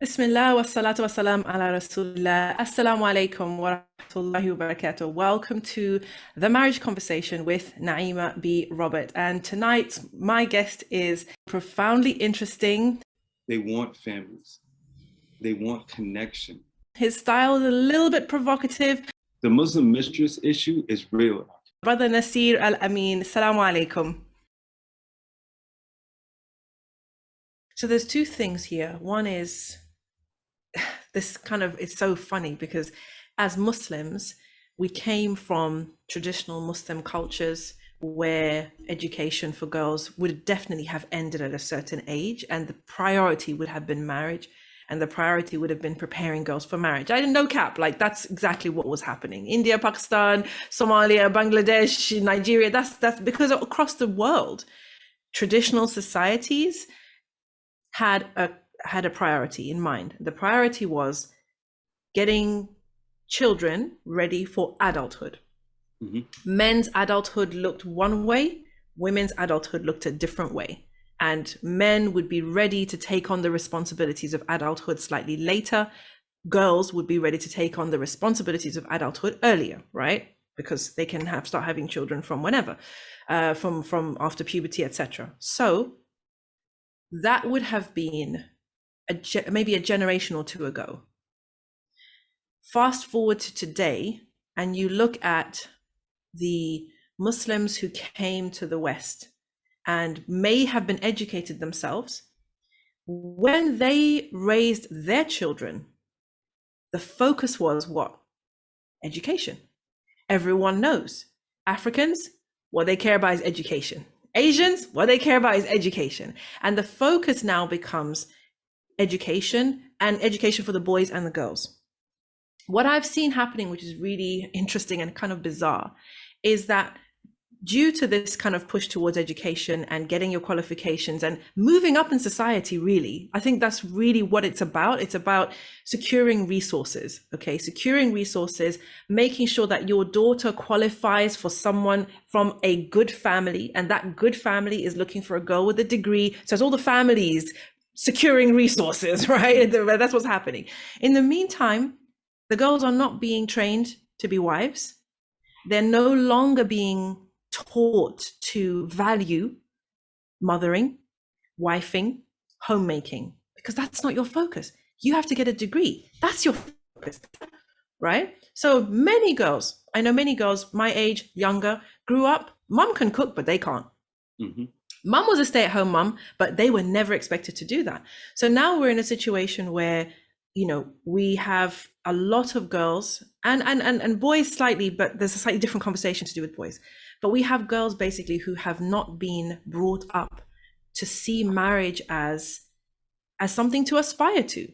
Bismillah wa salatu wa salam ala Rasulullah. Assalamu alaikum wa rahmatullahi wa barakatuh. Welcome to the marriage conversation with Naima B. Robert. And tonight, my guest is profoundly interesting. They want families. They want connection. His style is a little bit provocative. The Muslim mistress issue is real. Brother Nasir al-Amin. Assalamu alaikum. So there's two things here. One is it's so funny because as Muslims, we came from traditional Muslim cultures where education for girls would definitely have ended at a certain age, and the priority would have been marriage, and the priority would have been preparing girls for marriage. I didn't know cap, like that's exactly what was happening. India, Pakistan, Somalia, Bangladesh, Nigeria, that's because across the world, traditional societies had a priority in mind. The priority was getting children ready for adulthood. Mm-hmm. Men's adulthood looked one way, women's adulthood looked a different way. And men would be ready to take on the responsibilities of adulthood slightly later. Girls would be ready to take on the responsibilities of adulthood earlier, right? Because they can start having children from whenever, from after puberty, etc. So that would have been maybe a generation or two ago. Fast forward to today, and you look at the Muslims who came to the West and may have been educated themselves. When they raised their children, the focus was what? Education. Everyone knows. Africans, what they care about is education. Asians, what they care about is education. And the focus now becomes education, and education for the boys and the girls. What I've seen happening, which is really interesting and kind of bizarre, is that due to this kind of push towards education and getting your qualifications and moving up in society, really, I think that's really what it's about. It's about securing resources, okay? Securing resources, making sure that your daughter qualifies for someone from a good family, and that good family is looking for a girl with a degree. So it's all the families securing resources, right? That's what's happening. In the meantime, the girls are not being trained to be wives. They're no longer being taught to value mothering, wifing, homemaking, because that's not your focus. You have to get a degree. That's your focus, right? So many girls, I know many girls my age, younger, grew up, mom can cook, but they can't. Mm-hmm. Mom was a stay-at-home mom, but they were never expected to do that. So now we're in a situation where, we have a lot of girls and boys slightly, but there's a slightly different conversation to do with boys. But we have girls basically who have not been brought up to see marriage as something to aspire to.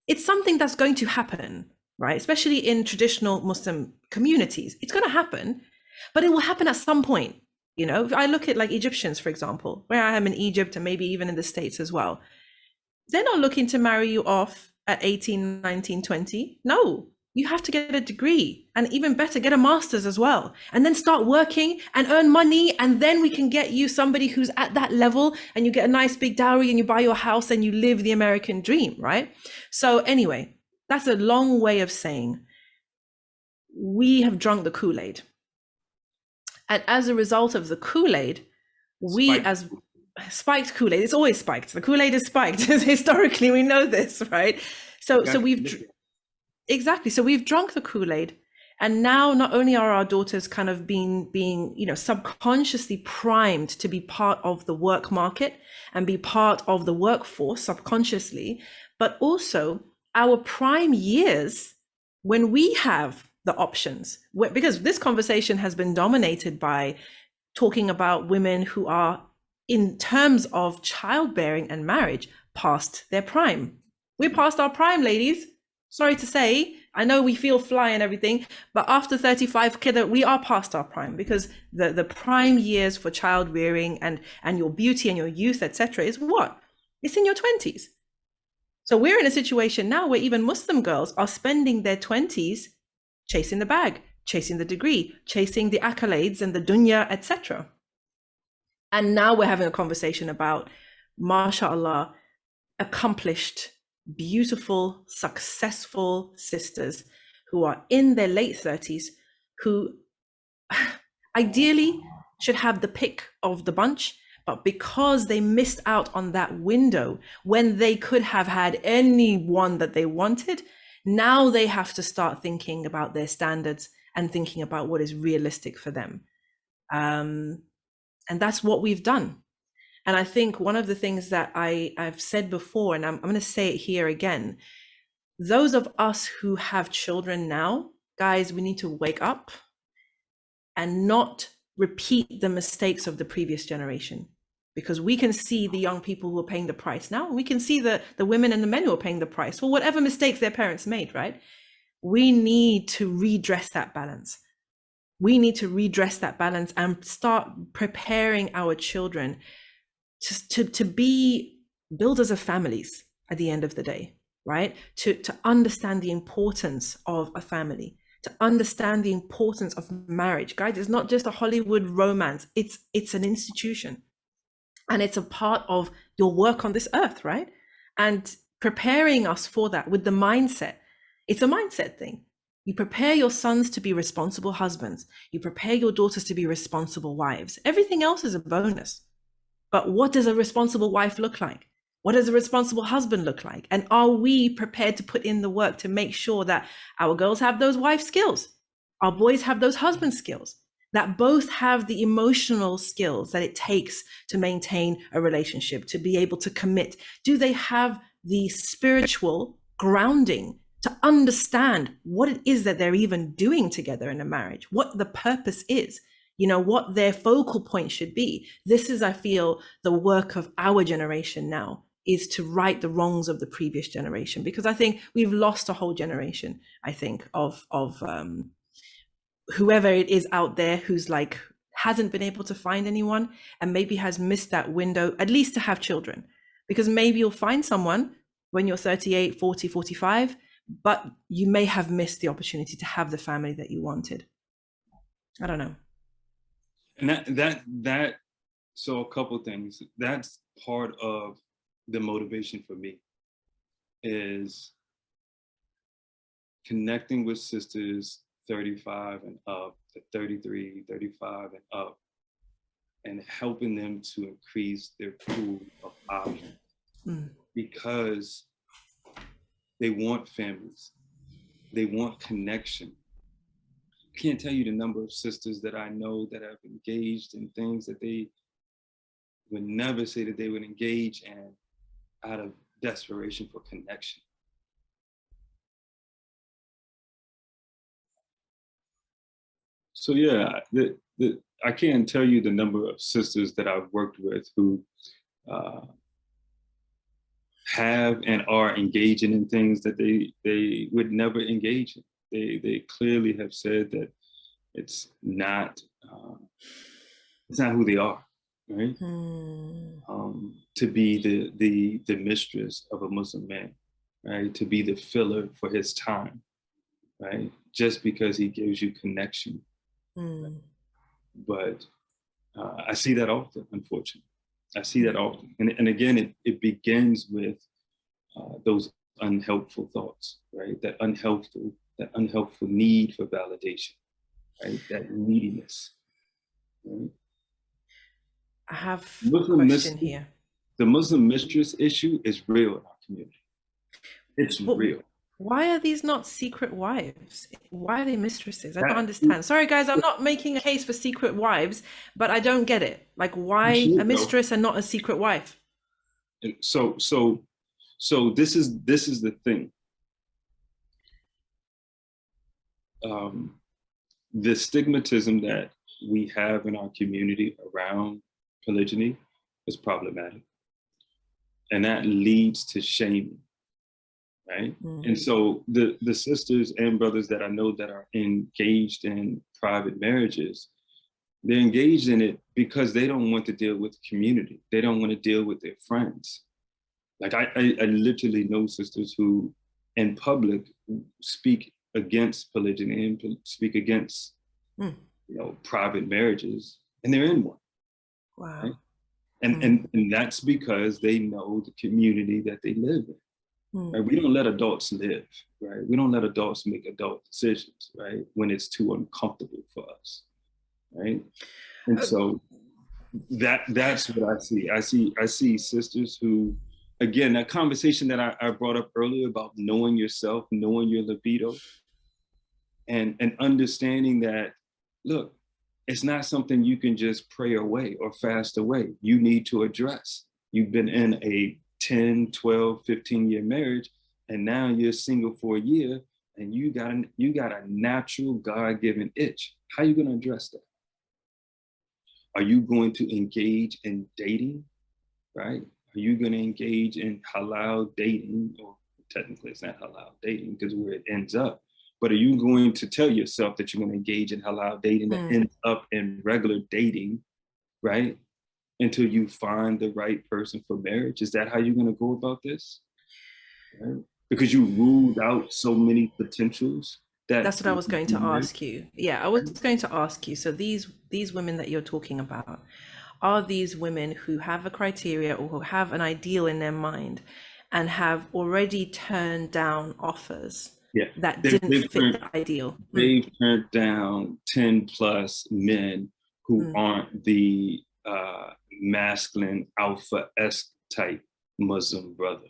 It's something that's going to happen, right? Especially in traditional Muslim communities. It's going to happen, but it will happen at some point. If I look at like Egyptians, for example, where I am in Egypt and maybe even in the States as well, they're not looking to marry you off at 18, 19, 20. No, you have to get a degree, and even better, get a master's as well, and then start working and earn money. And then we can get you somebody who's at that level, and you get a nice big dowry and you buy your house and you live the American dream, right? So anyway, that's a long way of saying we have drunk the Kool-Aid. And as a result of the Kool-Aid, spiked Kool-Aid, it's always spiked. The Kool-Aid is spiked. Historically, we know this, right? So we've drunk the Kool-Aid, and now not only are our daughters kind of being subconsciously primed to be part of the work market and be part of the workforce subconsciously, but also our prime years when we have the options, because this conversation has been dominated by talking about women who are, in terms of childbearing and marriage, past their prime. We're past our prime, ladies. Sorry to say, I know we feel fly and everything, but after 35, we are past our prime, because the prime years for child rearing and your beauty and your youth, etc., is what? It's in your 20s. So we're in a situation now where even Muslim girls are spending their 20s chasing the bag, chasing the degree, chasing the accolades and the dunya, etc. And now we're having a conversation about, mashallah, accomplished beautiful, successful sisters who are in their late 30s who ideally should have the pick of the bunch, but because they missed out on that window when they could have had anyone that they wanted, now they have to start thinking about their standards and thinking about what is realistic for them. And that's what we've done. And I think one of the things that I've said before, and I'm going to say it here again, those of us who have children now, guys, we need to wake up and not repeat the mistakes of the previous generation, because we can see the young people who are paying the price now. We can see the women and the men who are paying the price for whatever mistakes their parents made, right? We need to redress that balance. We need to redress that balance and start preparing our children to be builders of families at the end of the day, right? To understand the importance of a family, to understand the importance of marriage. Guys, it's not just a Hollywood romance. It's an institution. And it's a part of your work on this earth, right? And preparing us for that with the mindset. It's a mindset thing. You prepare your sons to be responsible husbands. You prepare your daughters to be responsible wives. Everything else is a bonus. But what does a responsible wife look like? What does a responsible husband look like? And are we prepared to put in the work to make sure that our girls have those wife skills, our boys have those husband skills, that both have the emotional skills that it takes to maintain a relationship, to be able to commit? Do they have the spiritual grounding to understand what it is that they're even doing together in a marriage, what the purpose is? You know, what their focal point should be. This is, I feel, the work of our generation now, is to right the wrongs of the previous generation, because I think we've lost a whole generation, I think, of whoever it is out there who's like hasn't been able to find anyone and maybe has missed that window, at least to have children, because maybe you'll find someone when you're 38, 40, 45, but you may have missed the opportunity to have the family that you wanted. I don't know. And so a couple things. That's part of the motivation for me, is connecting with sisters 35 and up, to 33, 35 and up, and helping them to increase their pool of options. Because they want families, they want connection. I can't tell you the number of sisters that I know that have engaged in things that they would never say that they would engage in out of desperation for connection. So yeah, I can't tell you the number of sisters that I've worked with who have and are engaging in things that they would never engage in. They clearly have said that it's not who they are, right? To be the mistress of a Muslim man, right? To be the filler for his time, right? Just because he gives you connection. Right? But I see that often, unfortunately. I see that often. And again, it begins with those unhelpful thoughts, right? That unhelpful need for validation, right? That neediness. Right? I have a question here. The Muslim mistress issue is real in our community. It's real. Why are these not secret wives? Why are they mistresses? I don't understand. Sorry, guys, I'm not making a case for secret wives, but I don't get it. Like, why a mistress and not a secret wife? So this is the thing. The stigmatism that we have in our community around polygyny is problematic, and that leads to shaming. Right? And so the sisters and brothers that I know that are engaged in private marriages, they're engaged in it because they don't want to deal with the community. They don't want to deal with their friends. Like I literally know sisters who in public speak against polygyny and speak against private marriages, and they're in one. Wow. Right? And that's because they know the community that they live in. Right? We don't let adults live, right? We don't let adults make adult decisions, right? When it's too uncomfortable for us, right? And so that's what I see. I see sisters who, again, that conversation that I brought up earlier about knowing yourself, knowing your libido, and understanding that, look, it's not something you can just pray away or fast away. You need to address. You've been in a 10, 12, 15-year marriage, and now you're single for a year, and you got a natural God-given itch. How are you going to address that? Are you going to engage in dating, right? Are you going to engage in halal dating? Or technically it's not halal dating because where it ends up. But are you going to tell yourself that you're going to engage in halal dating that ends up in regular dating, right? Until you find the right person for marriage? Is that how you're going to go about this? Right? Because you ruled out so many potentials. That's what I was going to ask you. Yeah, I was going to ask you. So these women that you're talking about, are these women who have a criteria or who have an ideal in their mind and have already turned down offers that didn't fit the ideal? They've turned down 10 plus men who aren't the masculine alpha-esque type Muslim brother,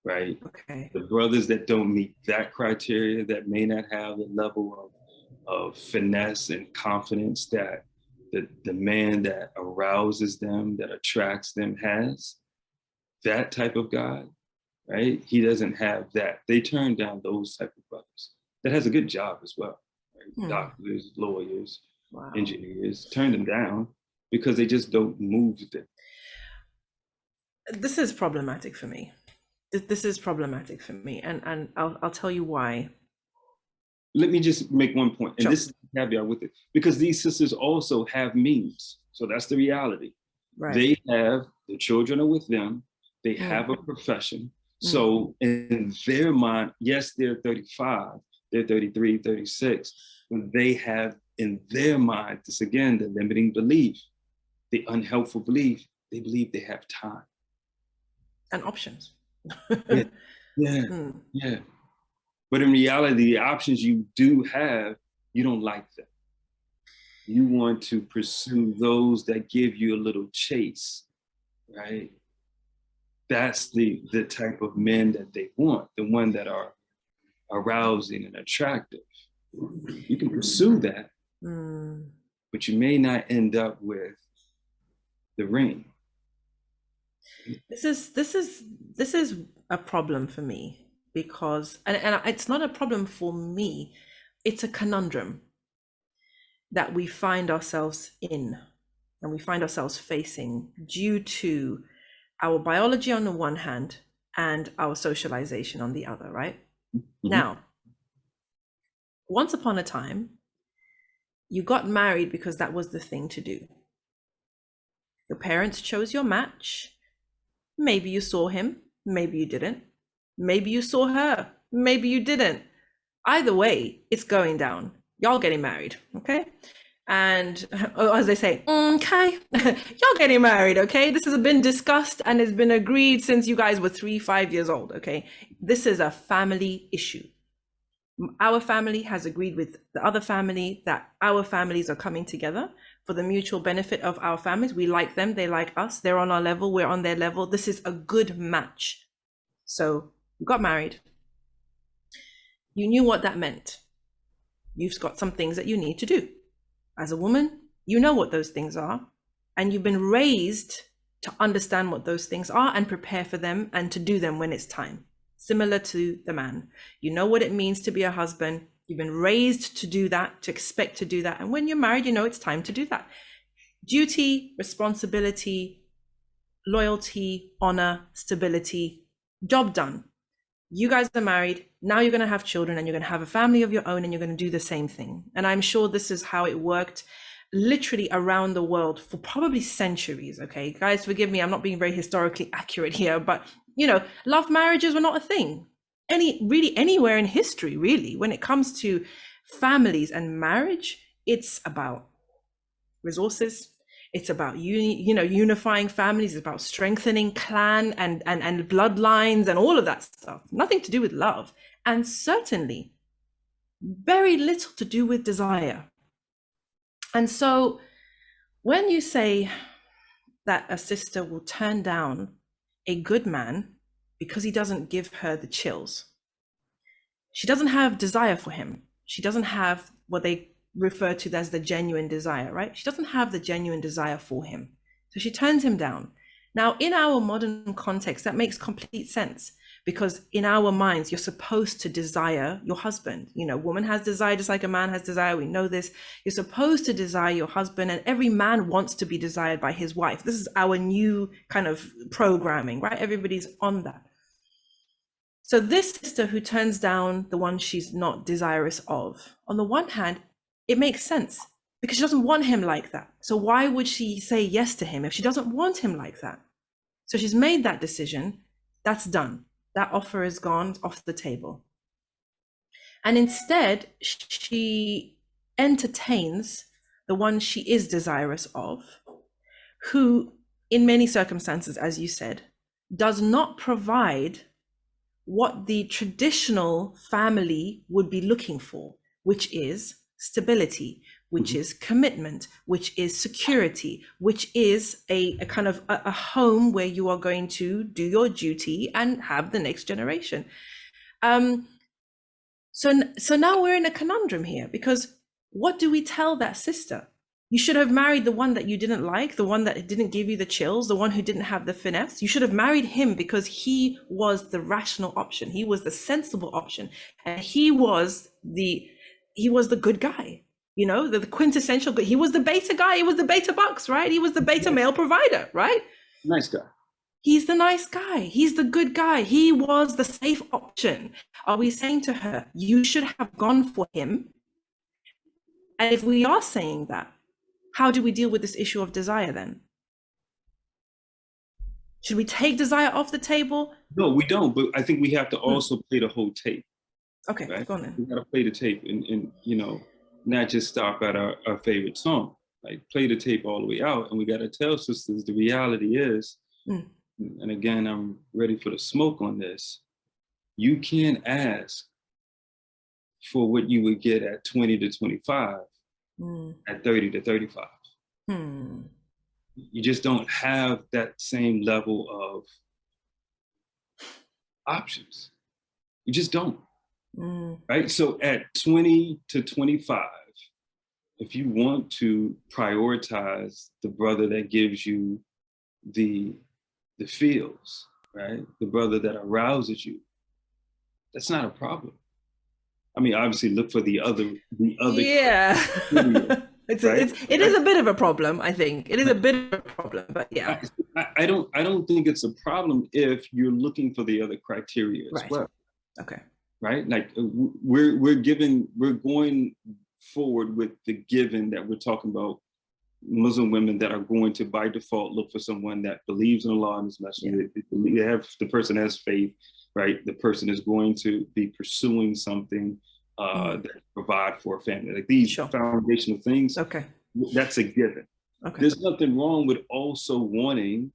right? Okay. The brothers that don't meet that criteria, that may not have the level of finesse and confidence that the man that arouses them, that attracts them has, that type of God, right? He doesn't have that. They turn down those type of brothers. That has a good job as well, right? Doctors, lawyers, engineers, turn them down because they just don't move them. This is problematic for me. This is problematic for me, and I'll tell you why. Let me just make one point, and this is the caveat with it, because these sisters also have means. So that's the reality. Right. They have, the children are with them, they have a profession. So in their mind, yes, they're 35, they're 33, 36, but they have in their mind, this again, the limiting belief, the unhelpful belief, they believe they have time. And options. Yeah. But in reality, the options you do have, you don't like them. You want to pursue those that give you a little chase, right? That's the type of men that they want, the one that are arousing and attractive. You can pursue that, but you may not end up with the ring. This is a problem for me because, and it's not a problem for me, it's a conundrum that we find ourselves in and we find ourselves facing due to our biology on the one hand and our socialization on the other, right? Now, once upon a time, you got married because that was the thing to do. Your parents chose your match. Maybe you saw him, maybe you didn't. Maybe you saw her, maybe you didn't. Either way, it's going down. Y'all getting married, okay? And as they say, okay, y'all getting married, okay? This has been discussed and it's been agreed since you guys were 3-5 years old, okay? This is a family issue. Our family has agreed with the other family that our families are coming together for the mutual benefit of our families. We like them, they like us, they're on our level, we're on their level. This is a good match. So you got married. You knew what that meant. You've got some things that you need to do. As a woman, you know what those things are, and you've been raised to understand what those things are and prepare for them and to do them when it's time. Similar to the man. You know what it means to be a husband. You've been raised to do that, to expect to do that. And when you're married, you know it's time to do that. Duty, responsibility, loyalty, honor, stability, job done. You guys are married. Now you're going to have children and you're going to have a family of your own and you're going to do the same thing. And I'm sure this is how it worked literally around the world for probably centuries. Okay, guys, forgive me. I'm not being very historically accurate here, but love marriages were not a thing anywhere in history, really. When it comes to families and marriage, it's about resources. It's about unifying families. It's about strengthening clan and bloodlines and all of that stuff. Nothing to do with love, and certainly very little to do with desire. And so when you say that a sister will turn down a good man because he doesn't give her the chills, she doesn't have desire for him. She doesn't have what they refer to as the genuine desire, right? She doesn't have the genuine desire for him. So she turns him down. Now, in our modern context, that makes complete sense, because in our minds, you're supposed to desire your husband. Woman has desire just like a man has desire. We know this. You're supposed to desire your husband, and every man wants to be desired by his wife. This is our new kind of programming, right? Everybody's on that. So this sister who turns down the one she's not desirous of, on the one hand, it makes sense because she doesn't want him like that. So why would she say yes to him if she doesn't want him like that? So she's made that decision. That's done. That offer is gone off the table. And instead, she entertains the one she is desirous of, who, in many circumstances, as you said, does not provide what the traditional family would be looking for, which is stability, which is commitment, which is security, which is a kind of a home where you are going to do your duty and have the next generation. So now we're in a conundrum here, because what do we tell that sister? You should have married the one that you didn't like, the one that didn't give you the chills, the one who didn't have the finesse. You should have married him because he was the rational option. He was the sensible option. And he was the good guy, the quintessential good. He was the beta guy. He was the beta bucks, right? He was the beta male provider, right? Nice guy. He's the nice guy. He's the good guy. He was the safe option. Are we saying to her, you should have gone for him? And if we are saying that, how do we deal with this issue of desire then? Should we take desire off the table? No, we don't. But I think we have to also play the whole tape. Okay, right? Go on then. We got to play the tape and not just stop at our favorite song. Like, play the tape all the way out. And we got to tell sisters the reality is, and again, I'm ready for the smoke on this. You can't ask for what you would get at 20 to 25 at 30 to 35. You just don't have that same level of options. You just don't. Right? So at 20 to 25, if you want to prioritize the brother that gives you the feels, right? The brother that arouses you, that's not a problem. I mean, obviously look for the other. Yeah. It is a bit of a problem, I think. It is a bit of a problem, but yeah. I don't think it's a problem if you're looking for the other criteria as well. Okay. Right? Like, we're going forward with the given that we're talking about Muslim women that are going to by default look for someone that believes in Allah and His Messenger. They have, the person has faith, right? The person is going to be pursuing something that provide for a family. Like these foundational things. Okay. That's a given. Okay. There's nothing wrong with also wanting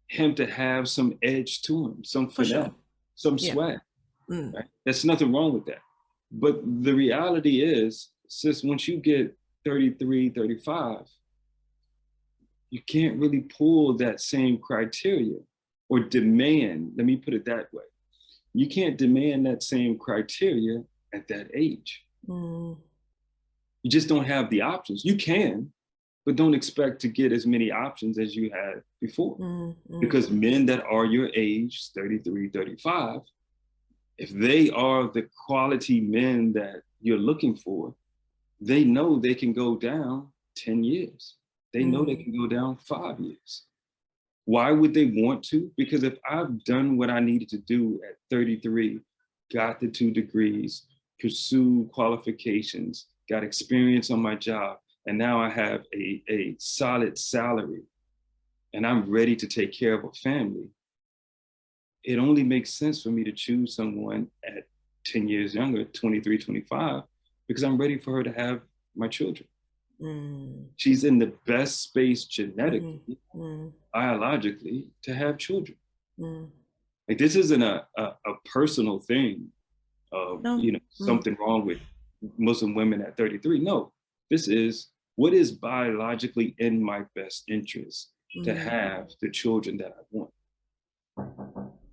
him to have some edge to him, some finesse, some swag. Right? There's nothing wrong with that. But the reality is, sis, once you get 33, 35, you can't really pull that same criteria or demand, let me put it that way. You can't demand that same criteria at that age. You just don't have the options. You can, but don't expect to get as many options as you had before. Because men that are your age, 33, 35, if they are the quality men that you're looking for, they know they can go down 10 years. They know they can go down 5 years. Why would they want to? Because if I've done what I needed to do at 33, got the 2 degrees, pursued qualifications, got experience on my job, and now I have a solid salary, and I'm ready to take care of a family, it only makes sense for me to choose someone at 10 years younger, 23, 25, because I'm ready for her to have my children. Mm. She's in the best space Mm. genetically, Mm. biologically, to have children. Mm. Like, this isn't a personal thing of, No. Mm. something wrong with Muslim women at 33. No, this is what is biologically in my best interest to Mm. have the children that I want.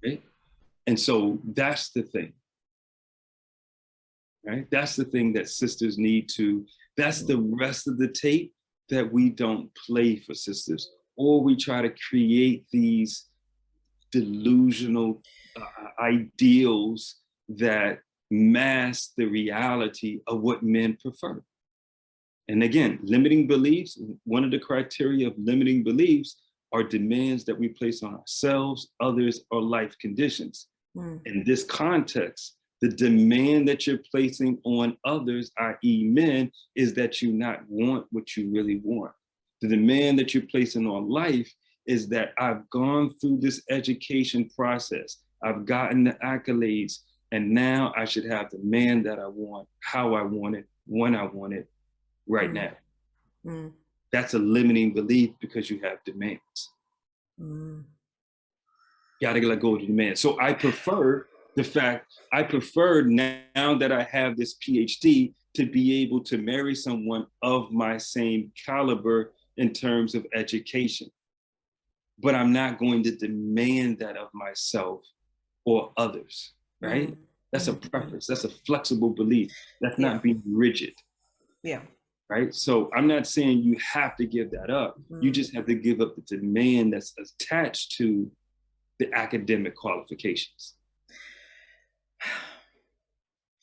Right? And so that's the thing, right? That's the thing that sisters need to, that's the rest of the tape that we don't play for sisters, or we try to create these delusional ideals that mask the reality of what men prefer. And again, limiting beliefs, one of the criteria of limiting beliefs are demands that we place on ourselves, others, or life conditions. Mm. In this context, the demand that you're placing on others, i.e., men, is that you not want what you really want. The demand that you're placing on life is that I've gone through this education process, I've gotten the accolades, and now I should have the man that I want, how I want it, when I want it, right Mm. now. Mm. That's a limiting belief because you have demands. Mm. Gotta let go of the demand. So I prefer now that I have this PhD to be able to marry someone of my same caliber in terms of education. But I'm not going to demand that of myself or others, right? Mm. That's a Mm. preference. That's a flexible belief. That's Yeah. not being rigid, Yeah. right? So I'm not saying you have to give that up. You Mm. just have to give up the demand that's attached to the academic qualifications.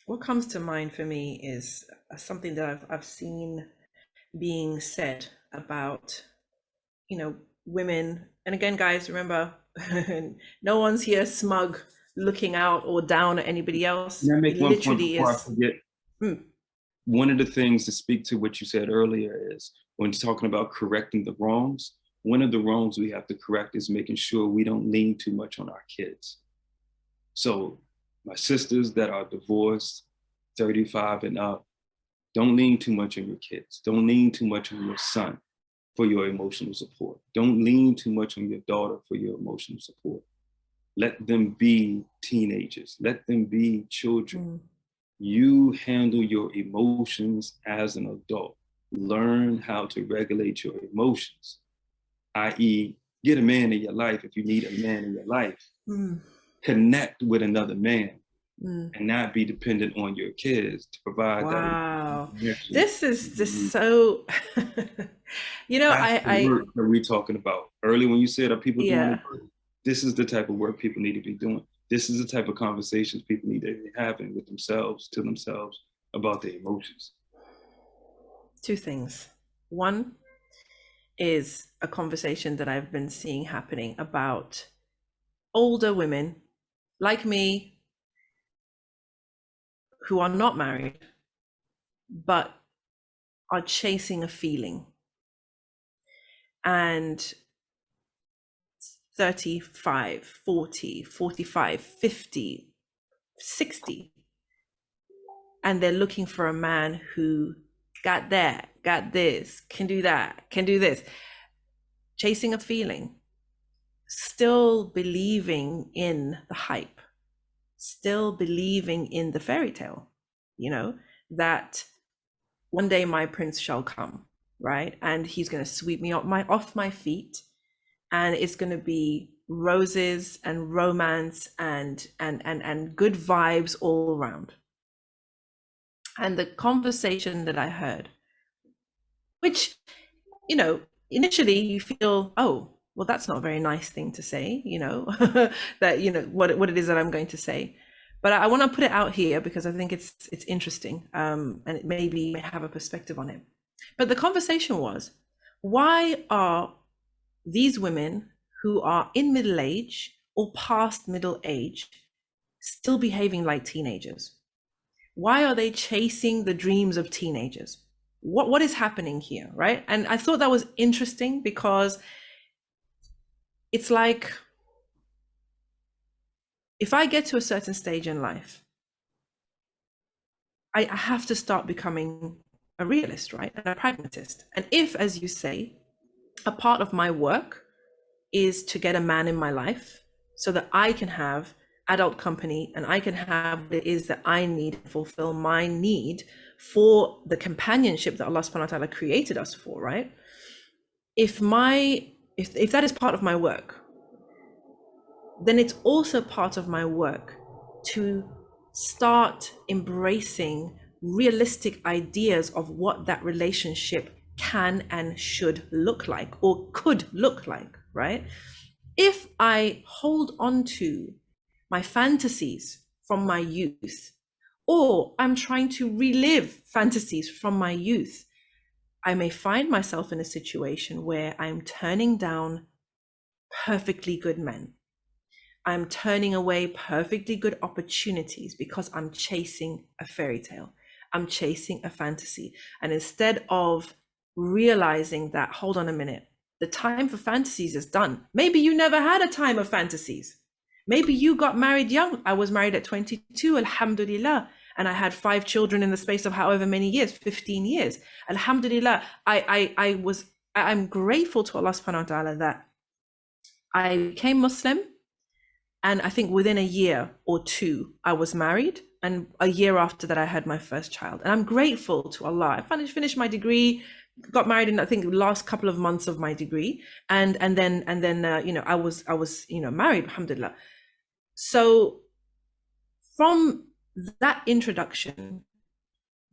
What comes to mind for me is something that I've seen being said about, women. And again, guys, remember, no one's here smug, looking out or down at anybody else. Can I It make one point literally before I is. forget? Mm. One of the things to speak to what you said earlier is when talking about correcting the wrongs, one of the wrongs we have to correct is making sure we don't lean too much on our kids. So my sisters that are divorced, 35 and up, don't lean too much on your kids. Don't lean too much on your son for your emotional support. Don't lean too much on your daughter for your emotional support. Let them be teenagers. Let them be children. Mm. You handle your emotions as an adult. Learn how to regulate your emotions, i.e., get a man in your life if you need a man in your life. Mm. Connect with another man Mm. and not be dependent on your kids to provide that Wow. connection. This is just so, That's the I, work that we're talking about. Earlier, when you said, are people doing the yeah. work? This is the type of work people need to be doing. This is the type of conversations people need to be having with themselves, to themselves, about their emotions. Two things. One is a conversation that I've been seeing happening about older women like me who are not married but are chasing a feeling, and 35, 40, 45, 50, 60, and they're looking for a man who got that, got this, can do that, can do this, chasing a feeling, still believing in the hype, still believing in the fairy tale, that one day my prince shall come, right? And he's going to sweep me off my feet, and it's going to be roses and romance and good vibes all around. And the conversation that I heard, which, initially you feel, oh, well, that's not a very nice thing to say, that, what it is that I'm going to say. But I want to put it out here because I think it's interesting, and it maybe may have a perspective on it. But the conversation was, why are these women who are in middle age or past middle age still behaving like teenagers? Why are they chasing the dreams of teenagers? What is happening here, right? And I thought that was interesting because it's like, if I get to a certain stage in life, I have to start becoming a realist, right? And a pragmatist. And if, as you say, a part of my work is to get a man in my life so that I can have adult company and I can have what it is that I need to fulfill my need for the companionship that Allah subhanahu wa ta'ala created us for, right? If that is part of my work, then it's also part of my work to start embracing realistic ideas of what that relationship can and should look like, or could look like, right? If I hold on to my fantasies from my youth, or I'm trying to relive fantasies from my youth, I may find myself in a situation where I'm turning down perfectly good men. I'm turning away perfectly good opportunities because I'm chasing a fairy tale. I'm chasing a fantasy. And instead of realizing that, hold on a minute, the time for fantasies is done. Maybe you never had a time of fantasies. Maybe you got married young. I was married at 22, alhamdulillah. And I had 5 children in the space of however many years, 15 years. Alhamdulillah, I'm grateful to Allah subhanahu wa ta'ala that I became Muslim. And I think within a year or 2, I was married. And a year after that, I had my first child. And I'm grateful to Allah. I finished my degree, got married in, I think, the last couple of months of my degree. And then I was married, alhamdulillah. So from that introduction,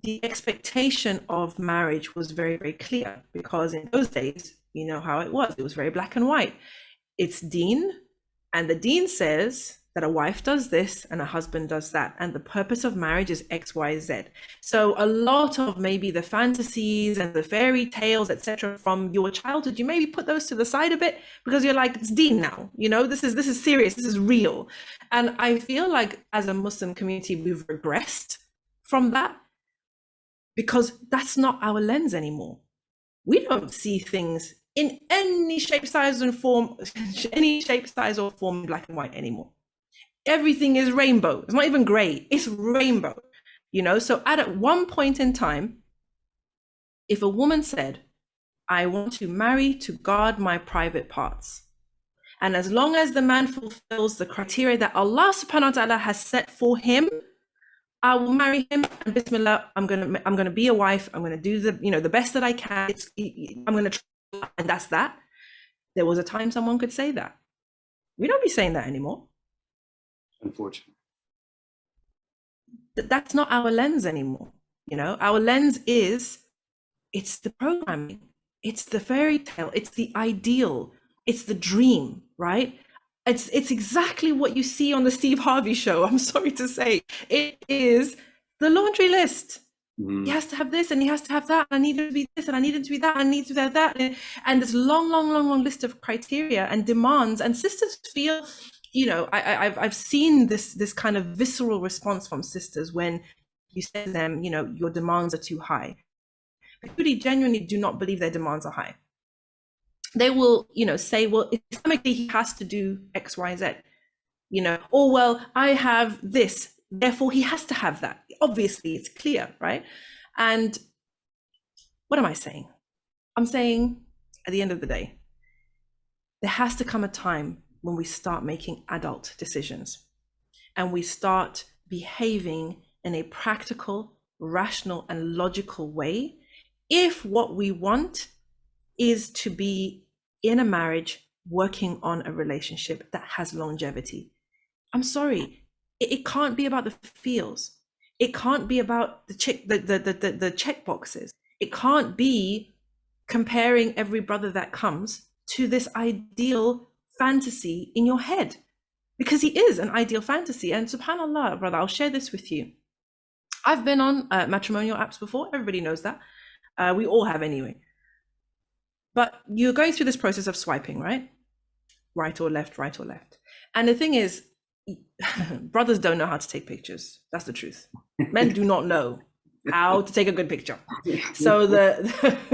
the expectation of marriage was very, very clear, because in those days, you know how it was. It was very black and white. It's deen. And the deen says that a wife does this and a husband does that. And the purpose of marriage is X, Y, Z. So a lot of maybe the fantasies and the fairy tales, etc., from your childhood, you maybe put those to the side a bit because you're like, it's deen now. You know, this is serious. This is real. And I feel like as a Muslim community, we've regressed from that because that's not our lens anymore. We don't see things in any shape, size, and form, any shape, size, or form in black and white anymore. Everything is rainbow. It's not even gray, it's rainbow. You know, so at one point in time, if a woman said, I want to marry to guard my private parts, and as long as the man fulfills the criteria that Allah subhanahu wa ta'ala has set for him, I will marry him, and bismillah, I'm gonna be a wife. I'm gonna do the best that I can. I'm gonna try. And that's that. There was a time someone could say that. We don't be saying that anymore. Unfortunately. That's not our lens anymore. You know, our lens is, it's the programming, it's the fairy tale, it's the ideal, it's the dream, right? It's exactly what you see on the Steve Harvey show. I'm sorry to say, it is the laundry list. He has to have this and he has to have that. I need it to be this and I need it to be that. I need to have that. And this long list of criteria and demands. And sisters feel, you know, I've seen this kind of visceral response from sisters when you say to them, you know, your demands are too high. They really genuinely do not believe their demands are high. They will, you know, say, well, Islamically he has to do X, Y, Z, you know, or well, I have this, therefore he has to have that. Obviously it's clear, right? And what am I saying? I'm saying at the end of the day, there has to come a time when we start making adult decisions and we start behaving in a practical, rational, and logical way. If what we want is to be in a marriage, working on a relationship that has longevity, I'm sorry, it can't be about the feels. It can't be about the check boxes. It can't be comparing every brother that comes to this ideal fantasy in your head, because he is an ideal fantasy. And subhanallah, brother, I'll share this with you. I've been on matrimonial apps before. Everybody knows that. We all have anyway. But you're going through this process of swiping, right? Right or left, right or left. And the thing is, brothers don't know how to take pictures. That's the truth. Men do not know how to take a good picture. So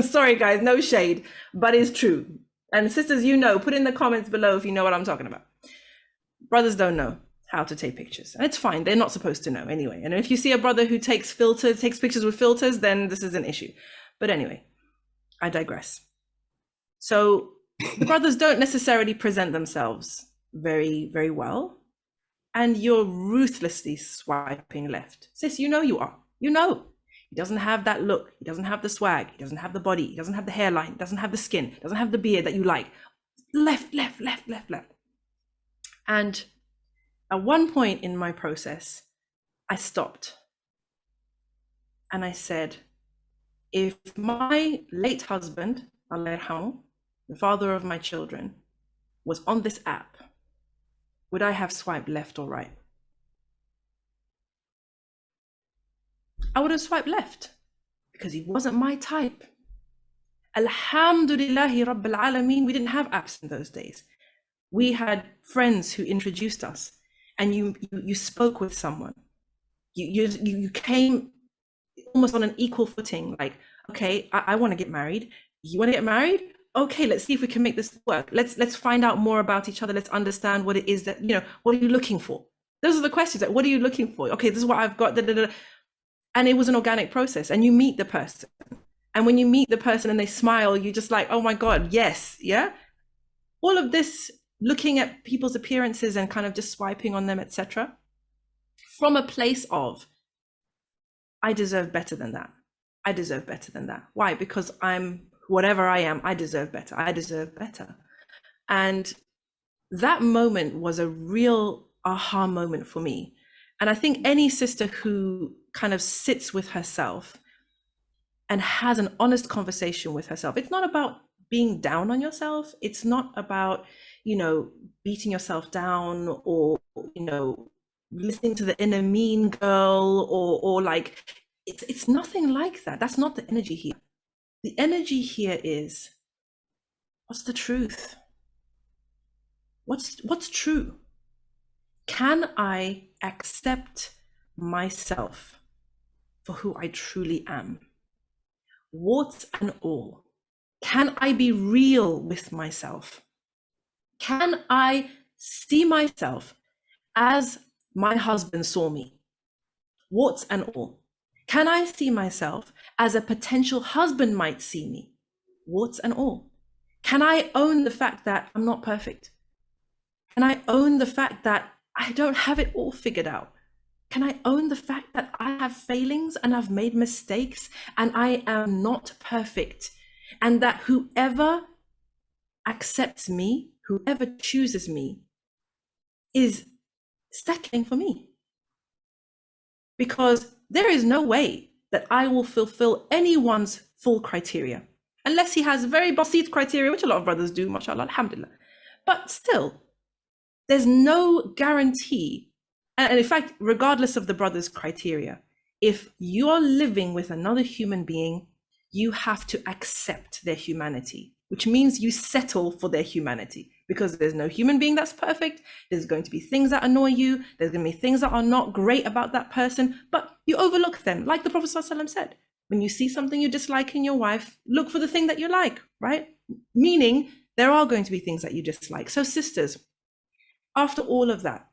sorry guys, no shade, but it's true. And sisters, you know, put in the comments below if you know what I'm talking about. Brothers don't know. how to take pictures. And it's fine. They're not supposed to know anyway. And if you see a brother who takes pictures with filters, then this is an issue. But anyway, I digress. So the brothers don't necessarily present themselves very, very well. And you're ruthlessly swiping left. Sis, you know you are. You know. He doesn't have that look. He doesn't have the swag. He doesn't have the body. He doesn't have the hairline. He doesn't have the skin. He doesn't have the beard that you like. Left, left, left, left, left. And at one point in my process, I stopped. And I said, if my late husband, al-Amin, the father of my children, was on this app, would I have swiped left or right? I would have swiped left because he wasn't my type. Alhamdulillahi Rabbil Alameen, we didn't have apps in those days. We had friends who introduced us, and you spoke with someone. You came almost on an equal footing, like, okay, I want to get married. You want to get married? Okay, let's see if we can make this work. Let's find out more about each other. Let's understand what it is that, what are you looking for? Those are the questions. Like, what are you looking for? Okay, this is what I've got. Da, da, da. And it was an organic process. And you meet the person. And when you meet the person and they smile, you're just like, oh my God, yes, yeah. All of this, looking at people's appearances and kind of just swiping on them, etc., from a place of, I deserve better than that. I deserve better than that. Why? Because I'm whatever I am, I deserve better. I deserve better. And that moment was a real aha moment for me. And I think any sister who kind of sits with herself and has an honest conversation with herself, it's not about being down on yourself. It's not about, beating yourself down or, listening to the inner mean girl or like, it's nothing like that. That's not the energy here. The energy here is, what's the truth? What's true? Can I accept myself for who I truly am? Warts and all. Can I be real with myself? Can I see myself as my husband saw me? Warts and all. Can I see myself as a potential husband might see me? Warts and all. Can I own the fact that I'm not perfect? Can I own the fact that I don't have it all figured out? Can I own the fact that I have failings and I've made mistakes and I am not perfect? And that whoever accepts me, whoever chooses me, is settling for me. Because there is no way that I will fulfill anyone's full criteria, unless he has very basit criteria, which a lot of brothers do, mashallah, alhamdulillah. But still, there's no guarantee. And in fact, regardless of the brother's criteria, if you are living with another human being, you have to accept their humanity, which means you settle for their humanity, because there's no human being that's perfect. There's going to be things that annoy you. There's going to be things that are not great about that person, but you overlook them. Like the Prophet ﷺ said, when you see something you dislike in your wife, look for the thing that you like, right? Meaning there are going to be things that you dislike. So sisters, after all of that,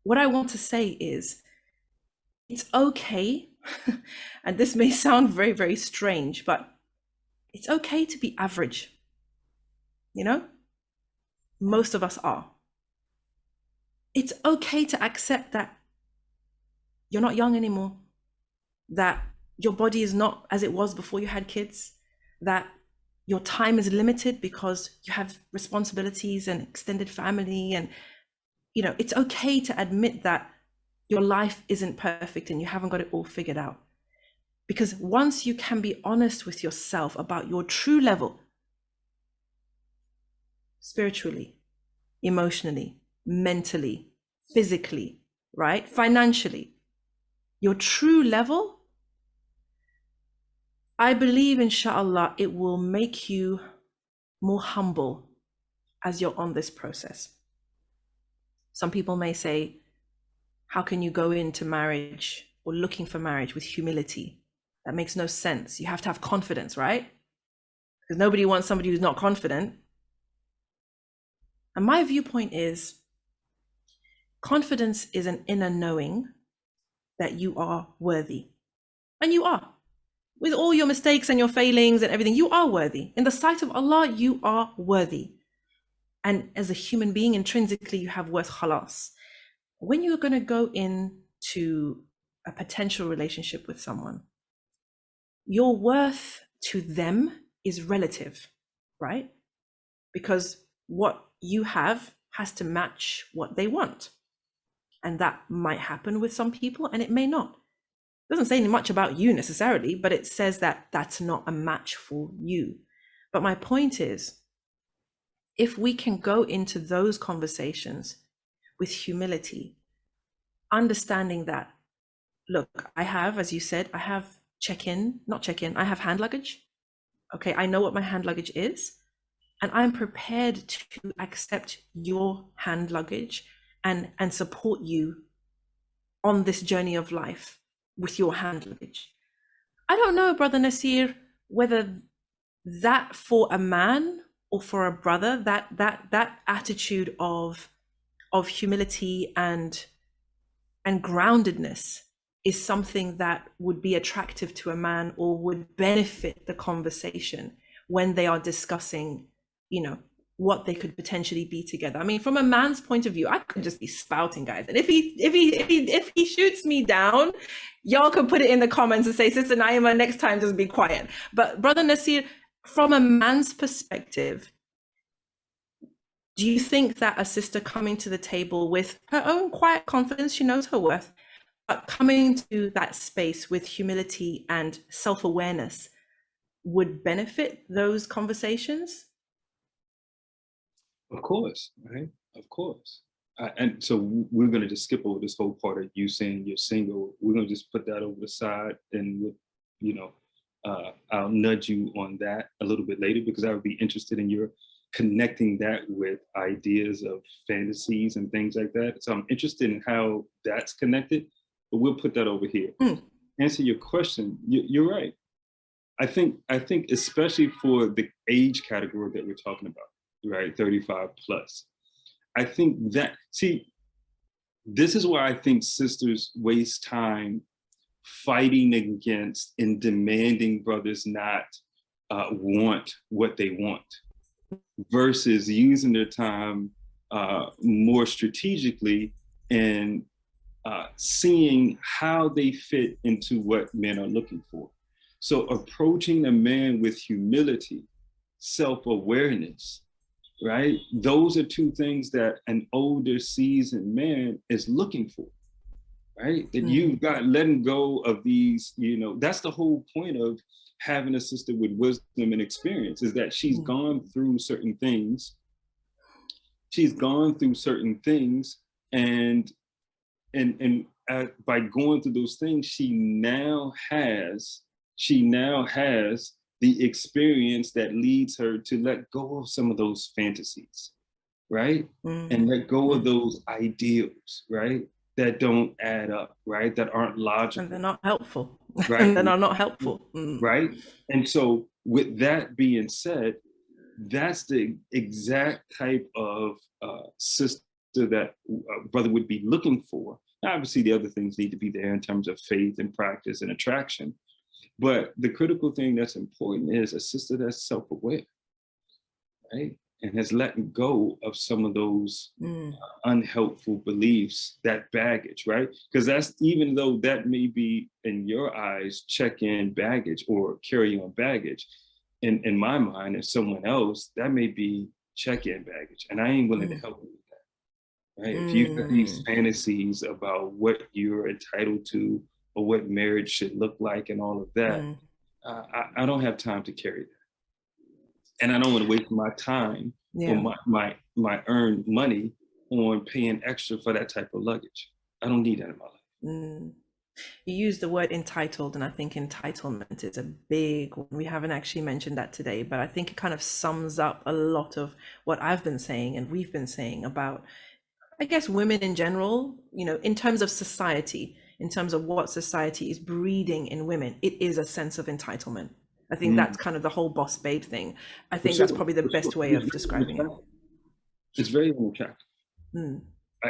what I want to say is, it's okay, and this may sound very, very strange, but it's okay to be average. Most of us are. It's okay to accept that you're not young anymore, that your body is not as it was before you had kids, that your time is limited because you have responsibilities and extended family. And, it's okay to admit that your life isn't perfect and you haven't got it all figured out. Because once you can be honest with yourself about your true level, spiritually, emotionally, mentally, physically, right? Financially, your true level, I believe, inshallah, it will make you more humble as you're on this process. Some people may say, how can you go into marriage or looking for marriage with humility? That makes no sense. You have to have confidence, right? Because nobody wants somebody who's not confident. And my viewpoint is, Confidence is an inner knowing that you are worthy. And you are. With all your mistakes and your failings and everything, you are worthy. In the sight of Allah, you are worthy. And as a human being, intrinsically, you have worth, khalas. When you're going to go into a potential relationship with someone, your worth to them is relative, right? Because what you have has to match what they want. And that might happen with some people and it may not. It doesn't say much about you necessarily, but it says that that's not a match for you. But my point is, if we can go into those conversations with humility, understanding that, look, I have, as you said, I have I have hand luggage. Okay, I know what my hand luggage is, and I'm prepared to accept your hand luggage and support you on this journey of life with your hand luggage. I don't know, Brother Nasir, whether that for a man or for a brother, that attitude of humility and groundedness is something that would be attractive to a man or would benefit the conversation when they are discussing, what they could potentially be together. I mean, from a man's point of view, I could just be spouting, guys. And if he shoots me down, y'all can put it in the comments and say, Sister Naima, next time just be quiet. But Brother Nasir, from a man's perspective, do you think that a sister coming to the table with her own quiet confidence, she knows her worth, but coming to that space with humility and self-awareness would benefit those conversations? Of course, right? Of course. And so we're going to just skip over this whole part of you saying you're single. We're going to just put that over the side, and I'll nudge you on that a little bit later, because I would be interested in your connecting that with ideas of fantasies and things like that. So I'm interested in how that's connected, but we'll put that over here. Answer your question. You're right. I think especially for the age category that we're talking about, right? 35 plus. I think that, see, this is why I think sisters waste time fighting against and demanding brothers not want what they want, versus using their time more strategically and seeing how they fit into what men are looking for. So approaching a man with humility, self-awareness, right? Those are two things that an older seasoned man is looking for, right? That you've got letting go of these, that's the whole point of having a sister with wisdom and experience, is that she's gone through certain things. And by going through those things, she now has the experience that leads her to let go of some of those fantasies, right? And let go of those ideals, right? That don't add up, right? That aren't logical. And they're not helpful. Right? And they're not helpful. Right? And so with that being said, that's the exact type of sister that a brother would be looking for. Now, obviously, the other things need to be there in terms of faith and practice and attraction. But the critical thing that's important is a sister that's self-aware, right? And has let go of some of those unhelpful beliefs, that baggage, right? Because that's, even though that may be in your eyes check-in baggage or carry-on baggage, in my mind, as someone else, that may be check-in baggage, and I ain't willing to help you with that, right? If you've got these fantasies about what you're entitled to or what marriage should look like and all of that, I don't have time to carry that. And I don't want to waste my time or my earned money on paying extra for that type of luggage. I don't need that in my life. You use the word entitled, and I think entitlement is a big one. We haven't actually mentioned that today, but I think it kind of sums up a lot of what I've been saying and we've been saying about, I guess, women in general, in terms of society, in terms of what society is breeding in women. It is a sense of entitlement. I think that's kind of the whole boss babe thing. I think that's probably the best way of describing it. It's very unattractive.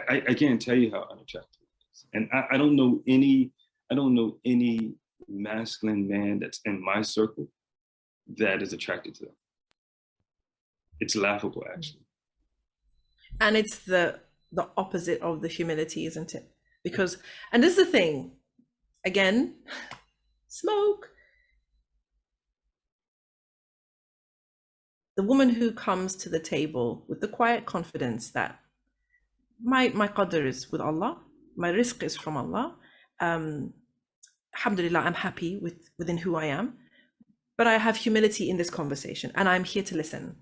I can't tell you how unattractive it is. And I don't know any masculine man that's in my circle that is attracted to them. It's laughable, actually. And it's the opposite of the humility, isn't it? Because, and this is the thing, again, smoke. The woman who comes to the table with the quiet confidence that my qadr is with Allah, my rizq is from Allah. Alhamdulillah, I'm happy within who I am, but I have humility in this conversation, and I'm here to listen.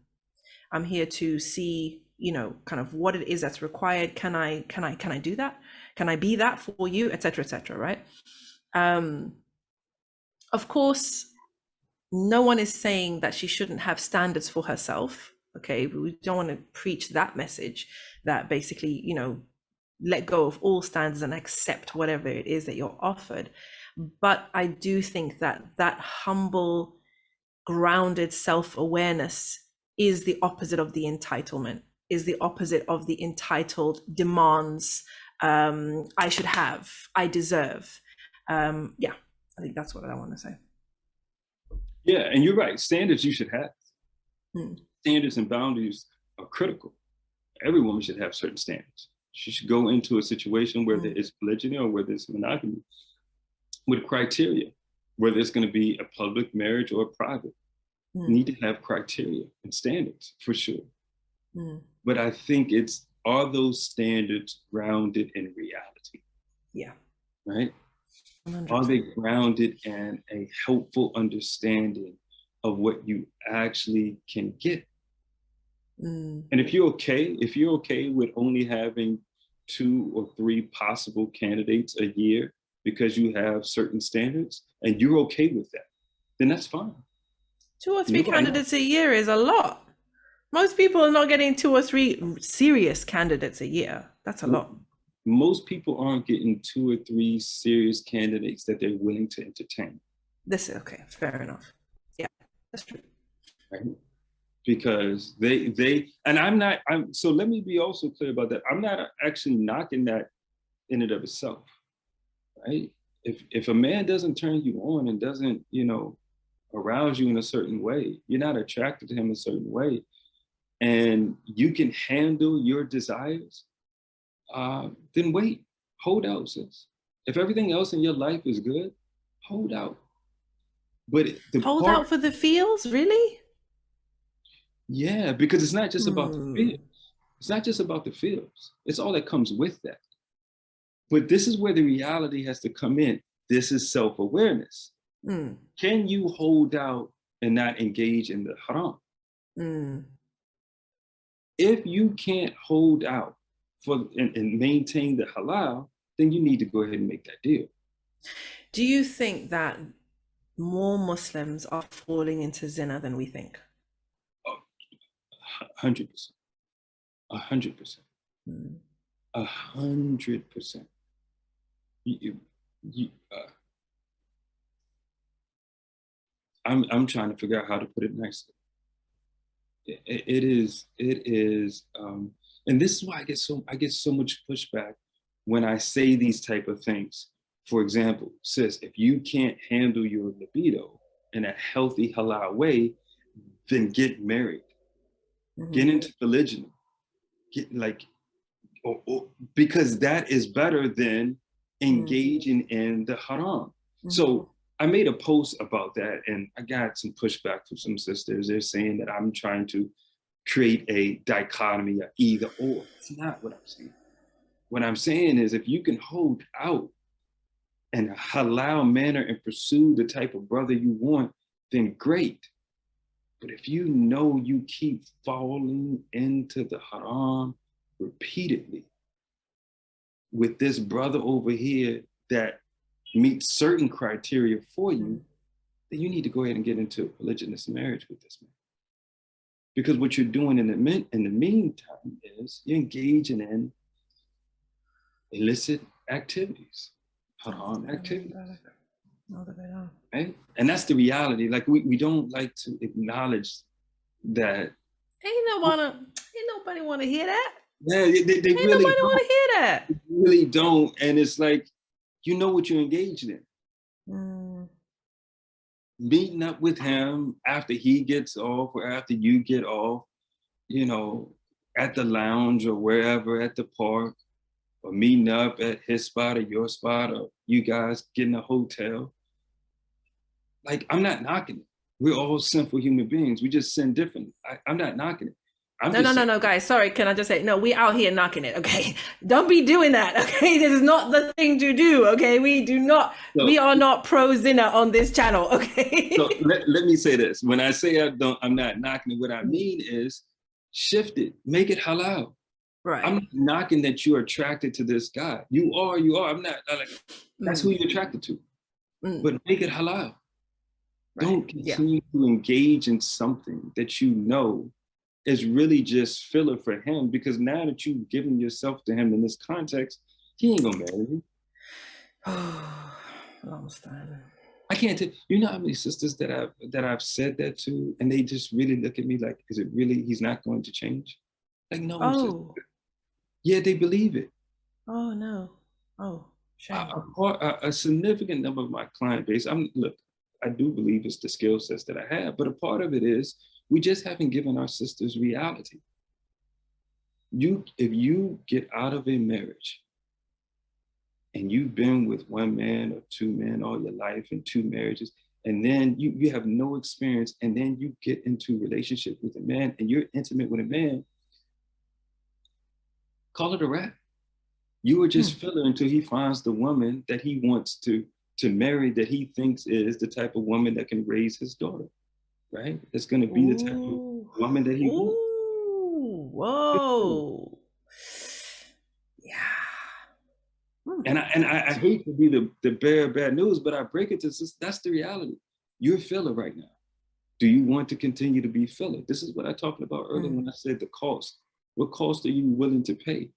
I'm here to see, kind of what it is that's required. Can I do that? Can I be that for you, etc., etc., right? Of course, no one is saying that she shouldn't have standards for herself. Okay, we don't want to preach that message that basically, let go of all standards and accept whatever it is that you're offered. But I do think that humble, grounded self-awareness is the opposite of the entitlement, is the opposite of the entitled demands. I should have, I deserve. Yeah, I think that's what I want to say. Yeah, and you're right. Standards you should have. Standards and boundaries are critical. Every woman should have certain standards. She should go into a situation where there is polygyny or where there's monogamy with criteria, whether it's going to be a public marriage or a private. You need to have criteria and standards for sure. But I think are those standards grounded in reality? Yeah. Right? 100%. Are they grounded in a helpful understanding of what you actually can get? And if you're okay with only having 2 or 3 possible candidates a year because you have certain standards and you're okay with that, then that's fine. 2 or 3 candidates a year is a lot. Most people are not getting 2 or 3 serious candidates a year. That's a lot. Most people aren't getting 2 or 3 serious candidates that they're willing to entertain. This is okay. Fair enough. Yeah, that's true. Right? Because so let me be also clear about that. I'm not actually knocking that in and of itself, right? If a man doesn't turn you on and doesn't, arouse you in a certain way, you're not attracted to him a certain way, and you can handle your desires, then wait, hold out, sis. If everything else in your life is good, hold out. But hold out for the feels, really? Yeah, because it's not just about the feels. It's not just about the feels. It's all that comes with that. But this is where the reality has to come in. This is self-awareness. Can you hold out and not engage in the haram? If you can't hold out and maintain the halal, then you need to go ahead and make that deal. Do you think that more Muslims are falling into zina than we think? 100%. 100%. 100%. I'm trying to figure out how to put it nicely. It is, and this is why I get so much pushback when I say these type of things. For example, sis, if you can't handle your libido in a healthy halal way, then get married, get into polygyny, because that is better than engaging in the haram. So I made a post about that, and I got some pushback from some sisters. They're saying that I'm trying to create a dichotomy, of either or. It's not what I'm saying. What I'm saying is, if you can hold out in a halal manner and pursue the type of brother you want, then great. But if you know you keep falling into the haram repeatedly with this brother over here that meets certain criteria for you, then you need to go ahead and get into a polygynous marriage with this man. Because what you're doing in the meantime is you're engaging in illicit activities, haram activities. Right? And that's the reality. Like we don't like to acknowledge that. Ain't nobody want to hear that. Yeah, they Ain't really nobody want to hear that. really don't. And it's like, you know what you're engaged in. Mm. Meeting up with him after he gets off or after you get off, you know, at the lounge or wherever at the park, or meeting up at his spot or your spot, or you guys getting a hotel. Like, I'm not knocking it. We're all sinful human beings. We just sin differently. I'm not knocking it. I'm No, no, just no, saying, no, guys. Sorry, can I just say, no, we out here knocking it, okay? Don't be doing that, okay? This is not the thing to do, okay? We so, are not pro Zinner on this channel, okay? so let me say this. When I say I'm not knocking it, what I mean is shift it, make it halal. I'm Right. not knocking that you're attracted to this guy. You are. I'm not like, that's who Mm, you're attracted to. mm, But make it halal. right. Don't Yeah. continue to engage in something that you know is really just filler for him, because now that you've given yourself to him in this context, he ain't gonna marry you. Long time. I can't tell you know how many sisters that I've said that to, and they just really look at me like, is it really he's not going to change? Like, no, sister. Oh, Yeah, they believe it. oh no. Oh, shame. A significant number of my client base, look, I do believe it's the skill sets that I have, but a part of it is we just haven't given our sisters reality. If you get out of a marriage and you've been with one man or two men all your life and two marriages, and then you have no experience, and then you get into a relationship with a man and you're intimate with a man, call it a wrap. You were just filler until he finds the woman that he wants to marry, that he thinks is the type of woman that can raise his daughter, right? It's going to be the type of Ooh. woman that he wants. Ooh. Whoa. Yeah. And I hate to be the bearer of bad news, but I break it to that's the reality. You're filler right now. Do you want to continue to be filler? This is what I talked about earlier when I said the cost. What cost are you willing to pay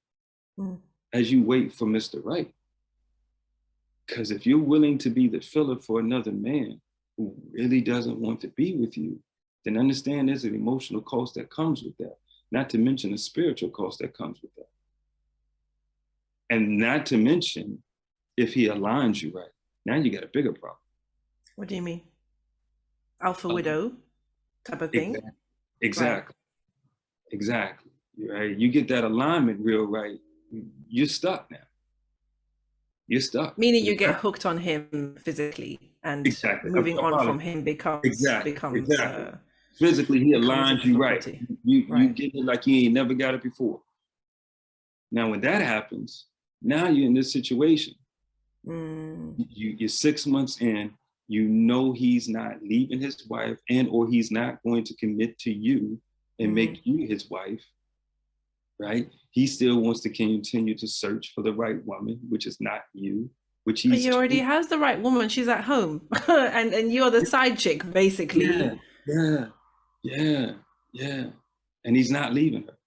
as you wait for Mr. Right? Because if you're willing to be the filler for another man who really doesn't want to be with you, then understand there's an emotional cost that comes with that, not to mention a spiritual cost that comes with that. And not to mention, if he aligns you right, now you got a bigger problem. What do you mean? Alpha widow type of thing? Exactly. Right. Exactly. Exactly. Right. You get that alignment real right, you're stuck now. You're stuck. Meaning you get hooked on him physically and Exactly. moving on from him becomes Exactly. Physically, he becomes a aligns you right. difficulty. You get it like you ain't never got it before. Now, when that happens, now you're in this situation. You're 6 months in. You know he's not leaving his wife, and or he's not going to commit to you and make you his wife, right? He still wants to continue to search for the right woman, which is not you, which But he's he already has the right woman. She's at home, and you're the side chick, basically. Yeah. And he's not leaving her.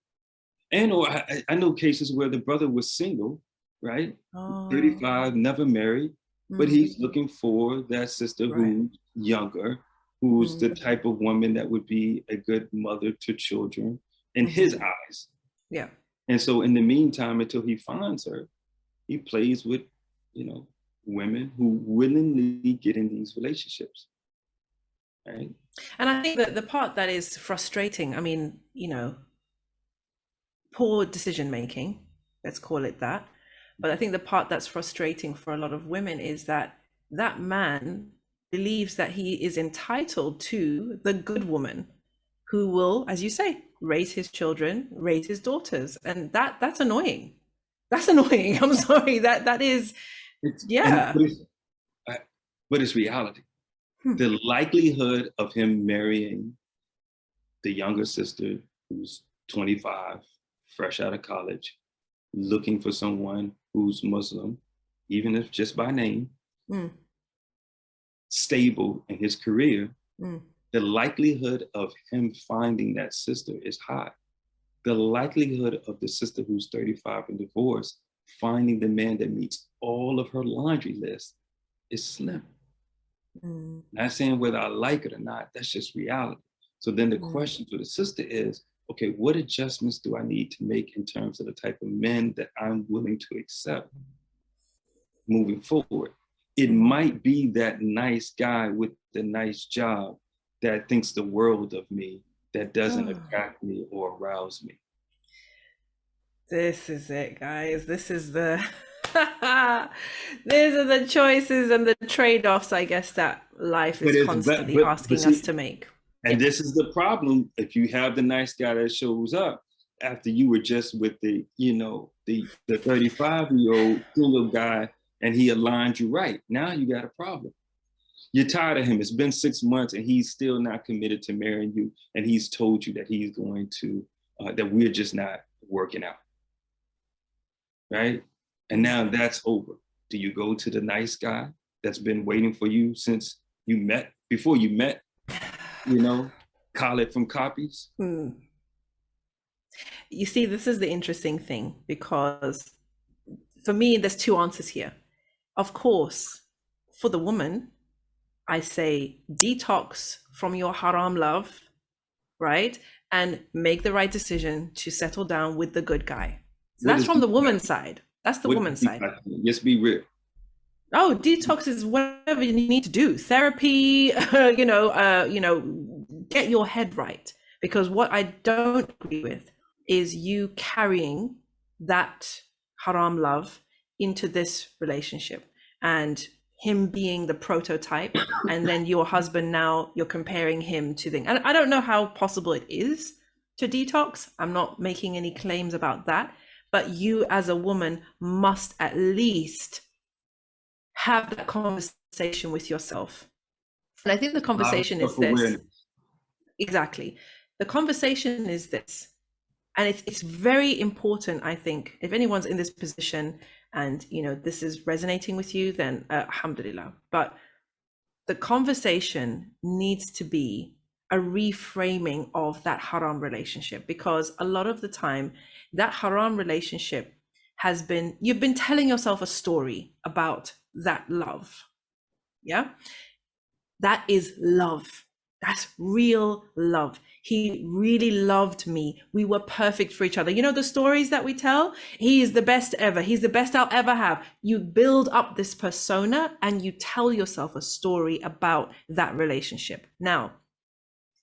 And or I know cases where the brother was single, right? 35, never married, but he's looking for that sister who's younger, who's the type of woman that would be a good mother to children in his eyes. Yeah. And so in the meantime, until he finds her, he plays with, women who willingly get in these relationships. Right. And I think that the part that is frustrating, I mean, poor decision making, let's call it that. But I think the part that's frustrating for a lot of women is that that man believes that he is entitled to the good woman who will, as you say, raise his children, raise his daughters. And that's annoying. That's annoying. I'm sorry. That is, yeah. But it's reality. The likelihood of him marrying the younger sister who's 25, fresh out of college, looking for someone who's Muslim, even if just by name, stable in his career, the likelihood of him finding that sister is high. The likelihood of the sister who's 35 and divorced finding the man that meets all of her laundry list is slim. Not saying whether I like it or not, that's just reality. So then the question to the sister is, okay, what adjustments do I need to make in terms of the type of men that I'm willing to accept moving forward? It might be that nice guy with the nice job that thinks the world of me, that doesn't attract me or arouse me. This is it, guys. This is the these are the choices and the trade-offs, I guess, that life is constantly But asking us see, to make. and this is the problem. If you have the nice guy that shows up after you were just with the, the 35-year-old single guy and he aligned you right, now you got a problem. You're tired of him. It's been 6 months and he's still not committed to marrying you. And he's told you that he's going to, that we're just not working out. Right? And now that's over. Do you go to the nice guy that's been waiting for you since you met, before you met, call it from copies? You see, this is the interesting thing, because for me, there's two answers here. Of course, for the woman, I say detox from your haram love, right? And make the right decision to settle down with the good guy. So that's from the woman's side. That's the woman's side. Just be real. Oh, detox is whatever you need to do. Therapy, get your head right. Because what I don't agree with is you carrying that haram love into this relationship and him being the prototype, and then your husband, now you're comparing him to and I don't know how possible it is to detox. I'm not making any claims about that, but you as a woman must at least have that conversation with yourself. And I think the conversation is this. Exactly. The conversation is this. And it's very important, I think, if anyone's in this position and, this is resonating with you, then alhamdulillah. But the conversation needs to be a reframing of that haram relationship, because a lot of the time that haram relationship you've been telling yourself a story about that love. Yeah. That is love. That's real love. He really loved me. We were perfect for each other. You know the stories that we tell? He is the best ever. He's the best I'll ever have. You build up this persona and you tell yourself a story about that relationship. Now,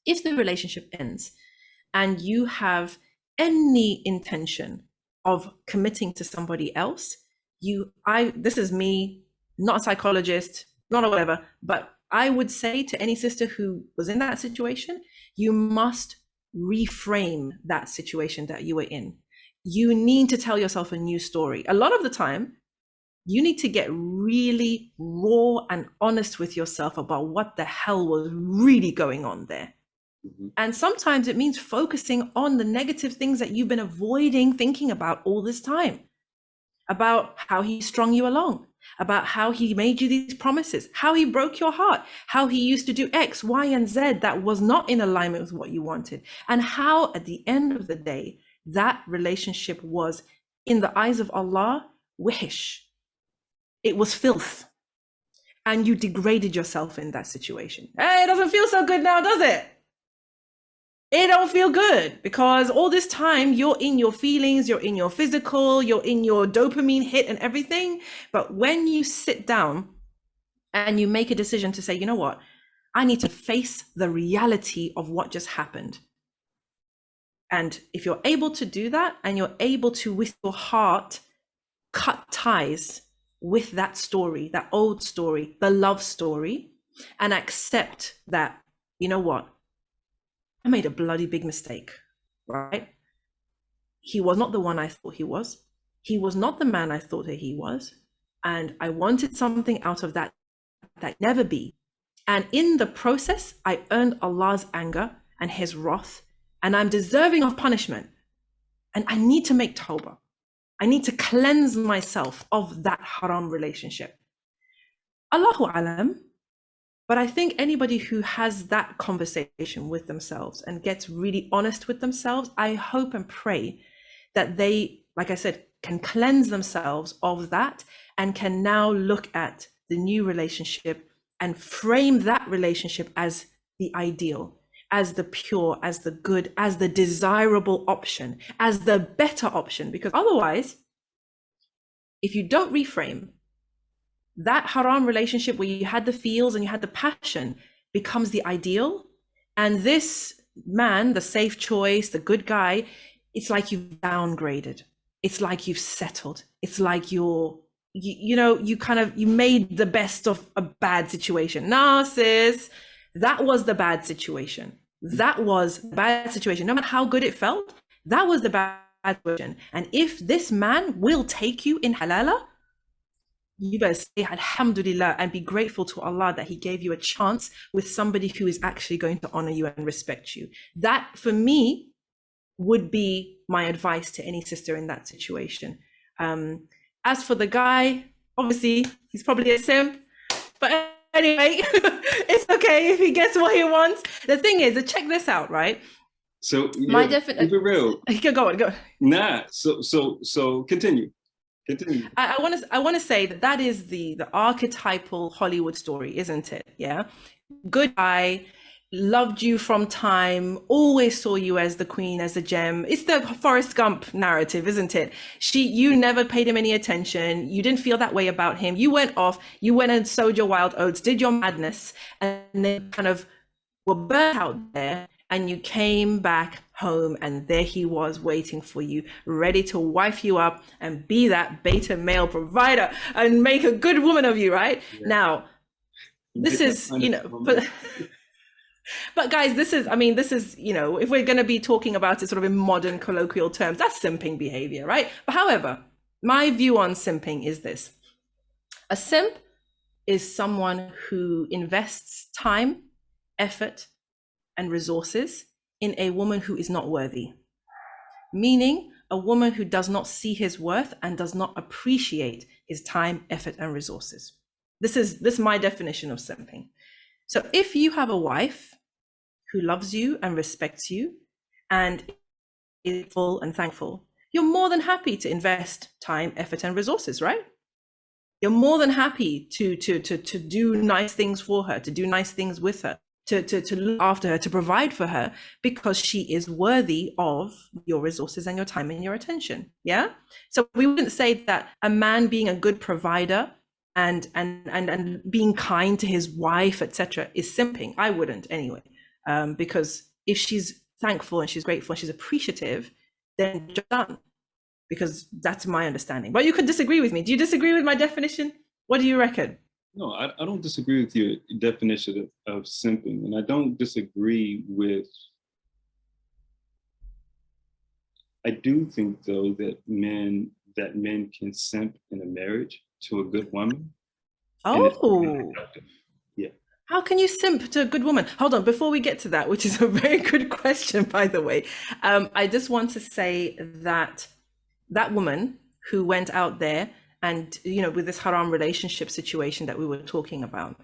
if the relationship ends and you have any intention of committing to somebody else, this is me, not a psychologist, not a whatever, but I would say to any sister who was in that situation, you must reframe that situation that you were in. You need to tell yourself a new story. A lot of the time, you need to get really raw and honest with yourself about what the hell was really going on there. Mm-hmm. And sometimes it means focusing on the negative things that you've been avoiding thinking about all this time, about how he strung you along, about how he made you these promises, how he broke your heart, how he used to do X, Y, and Z that was not in alignment with what you wanted, and how at the end of the day, that relationship was, in the eyes of Allah, wihish. It was filth. And you degraded yourself in that situation. Hey, it doesn't feel so good now, does it? It don't feel good, because all this time you're in your feelings, you're in your physical, you're in your dopamine hit and everything. But when you sit down and you make a decision to say, you know what, I need to face the reality of what just happened. And if you're able to do that, and you're able to, with your heart, cut ties with that story, that old story, the love story, and accept that, you know what, I made a bloody big mistake, right? He was not the one I thought he was. He was not the man I thought that he was. And I wanted something out of that never be. And in the process, I earned Allah's anger and his wrath, and I'm deserving of punishment. And I need to make tawbah. I need to cleanse myself of that haram relationship. Allahu alam. But I think anybody who has that conversation with themselves and gets really honest with themselves, I hope and pray that they, like I said, can cleanse themselves of that and can now look at the new relationship and frame that relationship as the ideal. as the pure, as the good, as the desirable option, as the better option. Because otherwise, if you don't reframe, that haram relationship where you had the feels and you had the passion becomes the ideal. And this man, the safe choice, the good guy, it's like you've downgraded. It's like you've settled. It's like you made the best of a bad situation. Nah, sis, that was the bad situation. That was the bad situation. No matter how good it felt, that was the bad situation. And if this man will take you in halala, you better say alhamdulillah and be grateful to Allah that he gave you a chance with somebody who is actually going to honor you and respect you. That, for me, would be my advice to any sister in that situation. As for the guy, obviously, he's probably a simp. But anyway, it's okay if he gets what he wants. The thing is, check this out, right? So, my definition. Keep it real. Go on. Nah, so continue. I want to say that is the archetypal Hollywood story, isn't it? Yeah, good guy, loved you from time, always saw you as the queen, as the gem. It's the Forrest Gump narrative, isn't it? You never paid him any attention. You didn't feel that way about him. You went off. You went and sowed your wild oats, did your madness, and then kind of were burnt out there. And you came back home and there he was waiting for you, ready to wife you up and be that beta male provider and make a good woman of you, right? Yeah. Now, this is, but guys, this is, if we're going to be talking about it sort of in modern colloquial terms, that's simping behavior, right? But however, my view on simping is this. A simp is someone who invests time, effort, and resources in a woman who is not worthy, meaning a woman who does not see his worth and does not appreciate his time, effort, and resources. This is my definition of simping. So if you have a wife who loves you and respects you and is full and thankful, you're more than happy to invest time, effort, and resources, right? You're more than happy to do nice things for her, to do nice things with her, to look after her, to provide for her, because she is worthy of your resources and your time and your attention. Yeah. So we wouldn't say that a man being a good provider and being kind to his wife, etc., is simping. I wouldn't anyway, because if she's thankful and she's grateful and she's appreciative, then job done. Because that's my understanding. But you could disagree with me. Do you disagree with my definition? What do you reckon? No, I don't disagree with your definition of simping, and I don't disagree with. I do think, though, that men can simp in a marriage to a good woman. Oh, yeah. How can you simp to a good woman? Hold on, before we get to that, which is a very good question, by the way. I just want to say that woman who went out there and, with this haram relationship situation that we were talking about,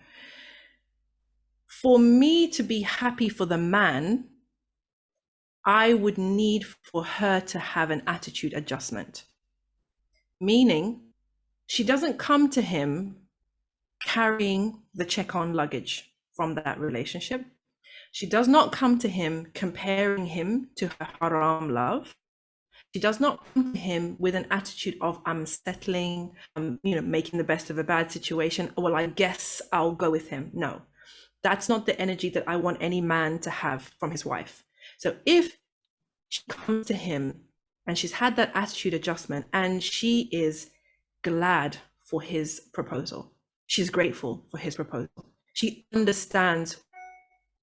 for me to be happy for the man, I would need for her to have an attitude adjustment. Meaning, she doesn't come to him carrying the check-on luggage from that relationship. She does not come to him comparing him to her haram love. She does not come to him with an attitude of, I'm settling, I'm, making the best of a bad situation. Well, I guess I'll go with him. No, that's not the energy that I want any man to have from his wife. So if she comes to him and she's had that attitude adjustment and she is glad for his proposal, she's grateful for his proposal, she understands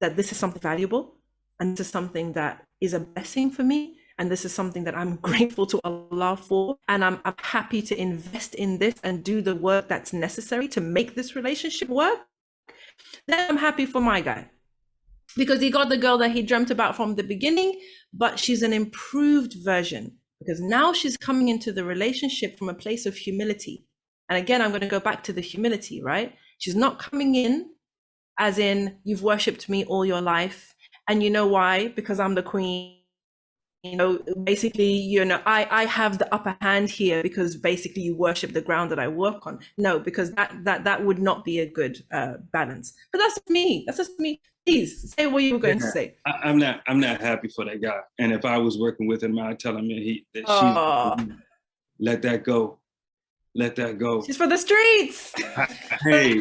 that this is something valuable and this is something that is a blessing for me, and this is something that I'm grateful to Allah for, and I'm happy to invest in this and do the work that's necessary to make this relationship work, then I'm happy for my guy. Because he got the girl that he dreamt about from the beginning, but she's an improved version, because now she's coming into the relationship from a place of humility. And again, I'm going to go back to the humility, right? She's not coming in as in, you've worshipped me all your life, and you know why? Because I'm the queen. Basically, I have the upper hand here because basically you worship the ground that I work on. No, because that would not be a good balance. But that's me. That's just me. Please say what you were going to Yeah, say. I'm not happy for that guy. And if I was working with him, I'd tell him that she's Oh, let that go. Let that go. she's for the streets. Hey,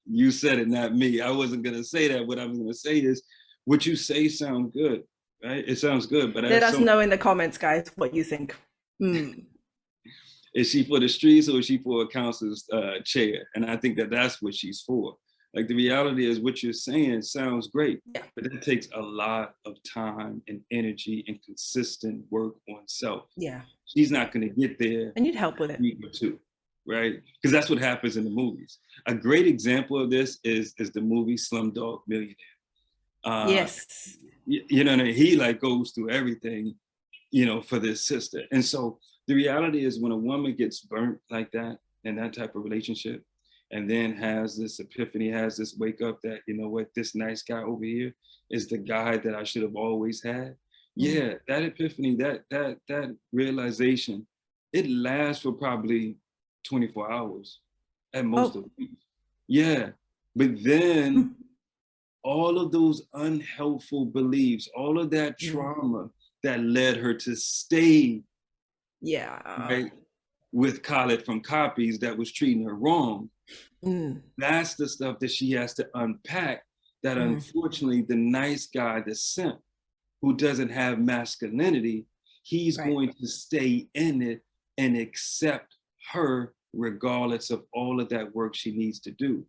you said it, not me. I wasn't gonna say that. What I was gonna say is what you say sounds good, right? It sounds good, but Let us know in the comments, guys, what you think. Is she for the streets or is she for a council's chair? And I think that that's what she's for. Like the reality is what you're saying sounds great, Yeah. but it takes a lot of time and energy and consistent work on self. Yeah. She's not going to get there. And you'd help with it. A week or two, right? Because that's what happens in the movies. A great example of this is the movie Slumdog Millionaire. Yes. You know, he like goes through everything, you know, for this sister. And so the reality is when a woman gets burnt like that in that type of relationship and then has this epiphany, has this wake up that, you know what, this nice guy over here is the guy that I should have always had. Yeah, that epiphany, that realization, it lasts for probably 24 hours at most of the week. Yeah. But then all of those unhelpful beliefs, all of that trauma that led her to stay right, with Khaled from Copies that was treating her wrong. That's the stuff that she has to unpack that unfortunately the nice guy, the simp, who doesn't have masculinity, he's going to stay in it and accept her regardless of all of that work she needs to do.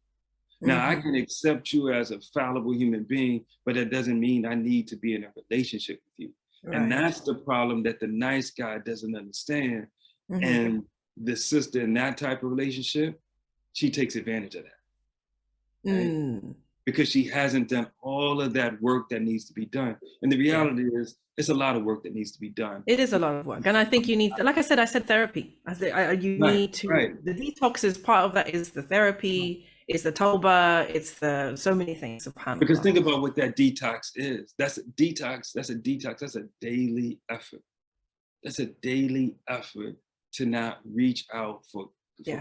Now, I can accept you as a fallible human being, but that doesn't mean I need to be in a relationship with you. And that's the problem that the nice guy doesn't understand. And the sister in that type of relationship, she takes advantage of that. Right? Because she hasn't done all of that work that needs to be done. And the reality is, it's a lot of work that needs to be done. It is a lot of work. And I think you need, like I said therapy. You need to, the detox is part of that, is the therapy, it's the Toba, it's the so many things. Because think about what that detox is. That's a detox. That's a daily effort. That's a daily effort to not reach out for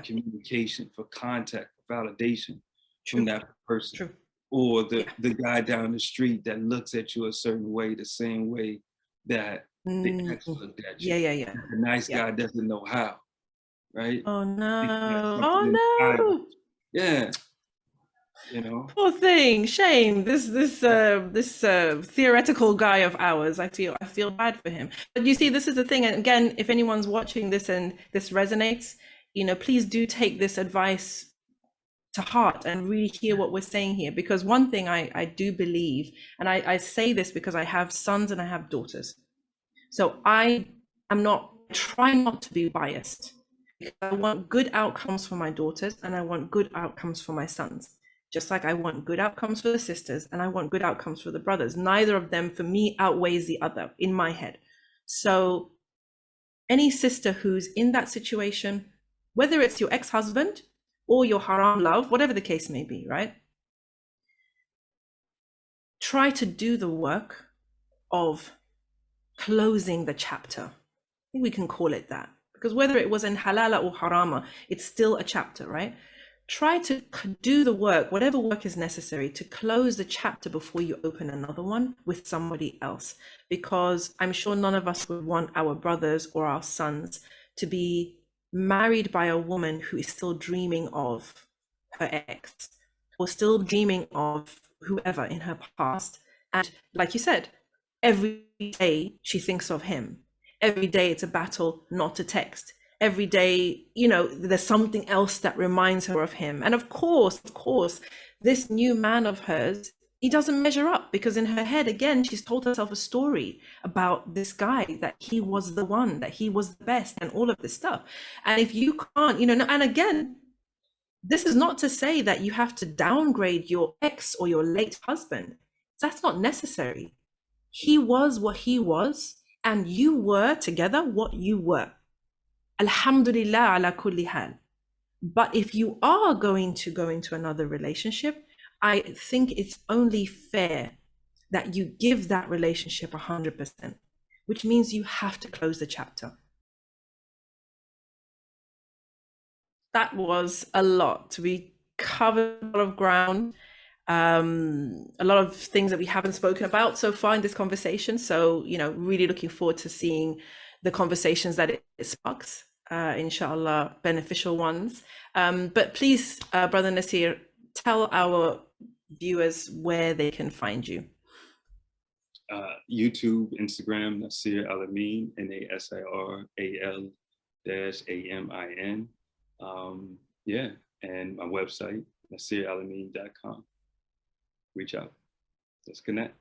communication, for contact, for validation from that person. Or the guy down the street that looks at you a certain way, the same way that the ex looked at you. Yeah. The nice guy doesn't know how, right? Oh no. Yeah. You know, poor thing, shame. This theoretical guy of ours. I feel bad for him. But you see, this is the thing. And again, if anyone's watching this and this resonates, you know, please do take this advice to heart and really hear what we're saying here. Because one thing I do believe, and I say this because I have sons and I have daughters, so I am not trying not to be biased. I want good outcomes for my daughters and I want good outcomes for my sons. Just like I want good outcomes for the sisters and I want good outcomes for the brothers. Neither of them for me outweighs the other in my head. So any sister who's in that situation, whether it's your ex-husband or your haram love, whatever the case may be, right? Try to do the work of closing the chapter. I think we can call it that. Because whether it was in halala or harama, it's still a chapter, right? Try to do the work, whatever work is necessary, to close the chapter before you open another one with somebody else. Because I'm sure none of us would want our brothers or our sons to be married by a woman who is still dreaming of her ex or still dreaming of whoever in her past. And like you said, every day she thinks of him. Every day it's a battle not to text. Every day, you know, there's something else that reminds her of him. And of course, this new man of hers, he doesn't measure up, because in her head, again, she's told herself a story about this guy, that he was the one, that he was the best, and all of this stuff. And if you can't, you know, and again, this is not to say that you have to downgrade your ex or your late husband. That's not necessary. He was what he was, and you were together what you were. Alhamdulillah ala kulli hal. But if you are going to go into another relationship, I think it's only fair that you give that relationship 100%, which means you have to close the chapter. That was a lot. We covered a lot of ground. a lot of things that we haven't spoken about so far in this conversation. So, really looking forward to seeing the conversations that it sparks, inshallah, beneficial ones. But please, Brother Nasir, tell our viewers where they can find you. YouTube, Instagram, Nasir al-Amin, NASIRAL-AMIN. Yeah, and my website, nasiralamin.com. Reach out. Let's connect.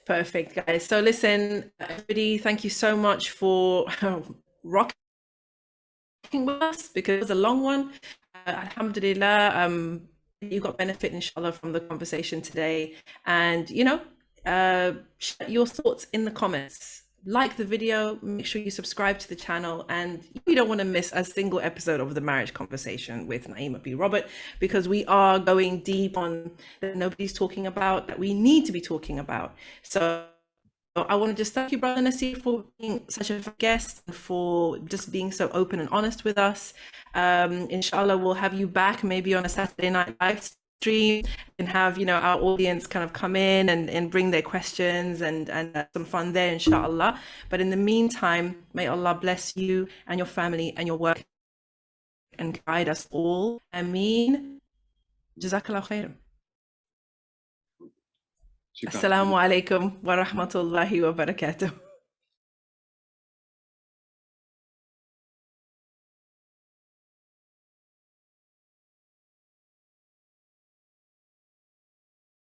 Perfect, guys. So listen, everybody, thank you so much for rocking with us, because it was a long one. Alhamdulillah, you got benefit, inshallah, from the conversation today. And, share your thoughts in the comments. Like the video, make sure you subscribe to the channel, and you don't want to miss a single episode of the marriage conversation with Naima B. Robert, because we are going deep on that nobody's talking about, that we need to be talking about. So I want to just thank you, Brother Nasir, for being such a guest, and for just being so open and honest with us. Inshallah, we'll have you back maybe on a Saturday night live stream, and have our audience kind of come in and bring their questions, and some fun there, inshallah. But in the meantime, may Allah bless you and your family and your work, and guide us all. Ameen. Jazakallah khair. Assalamu alaikum wa rahmatullahi wa barakatuh.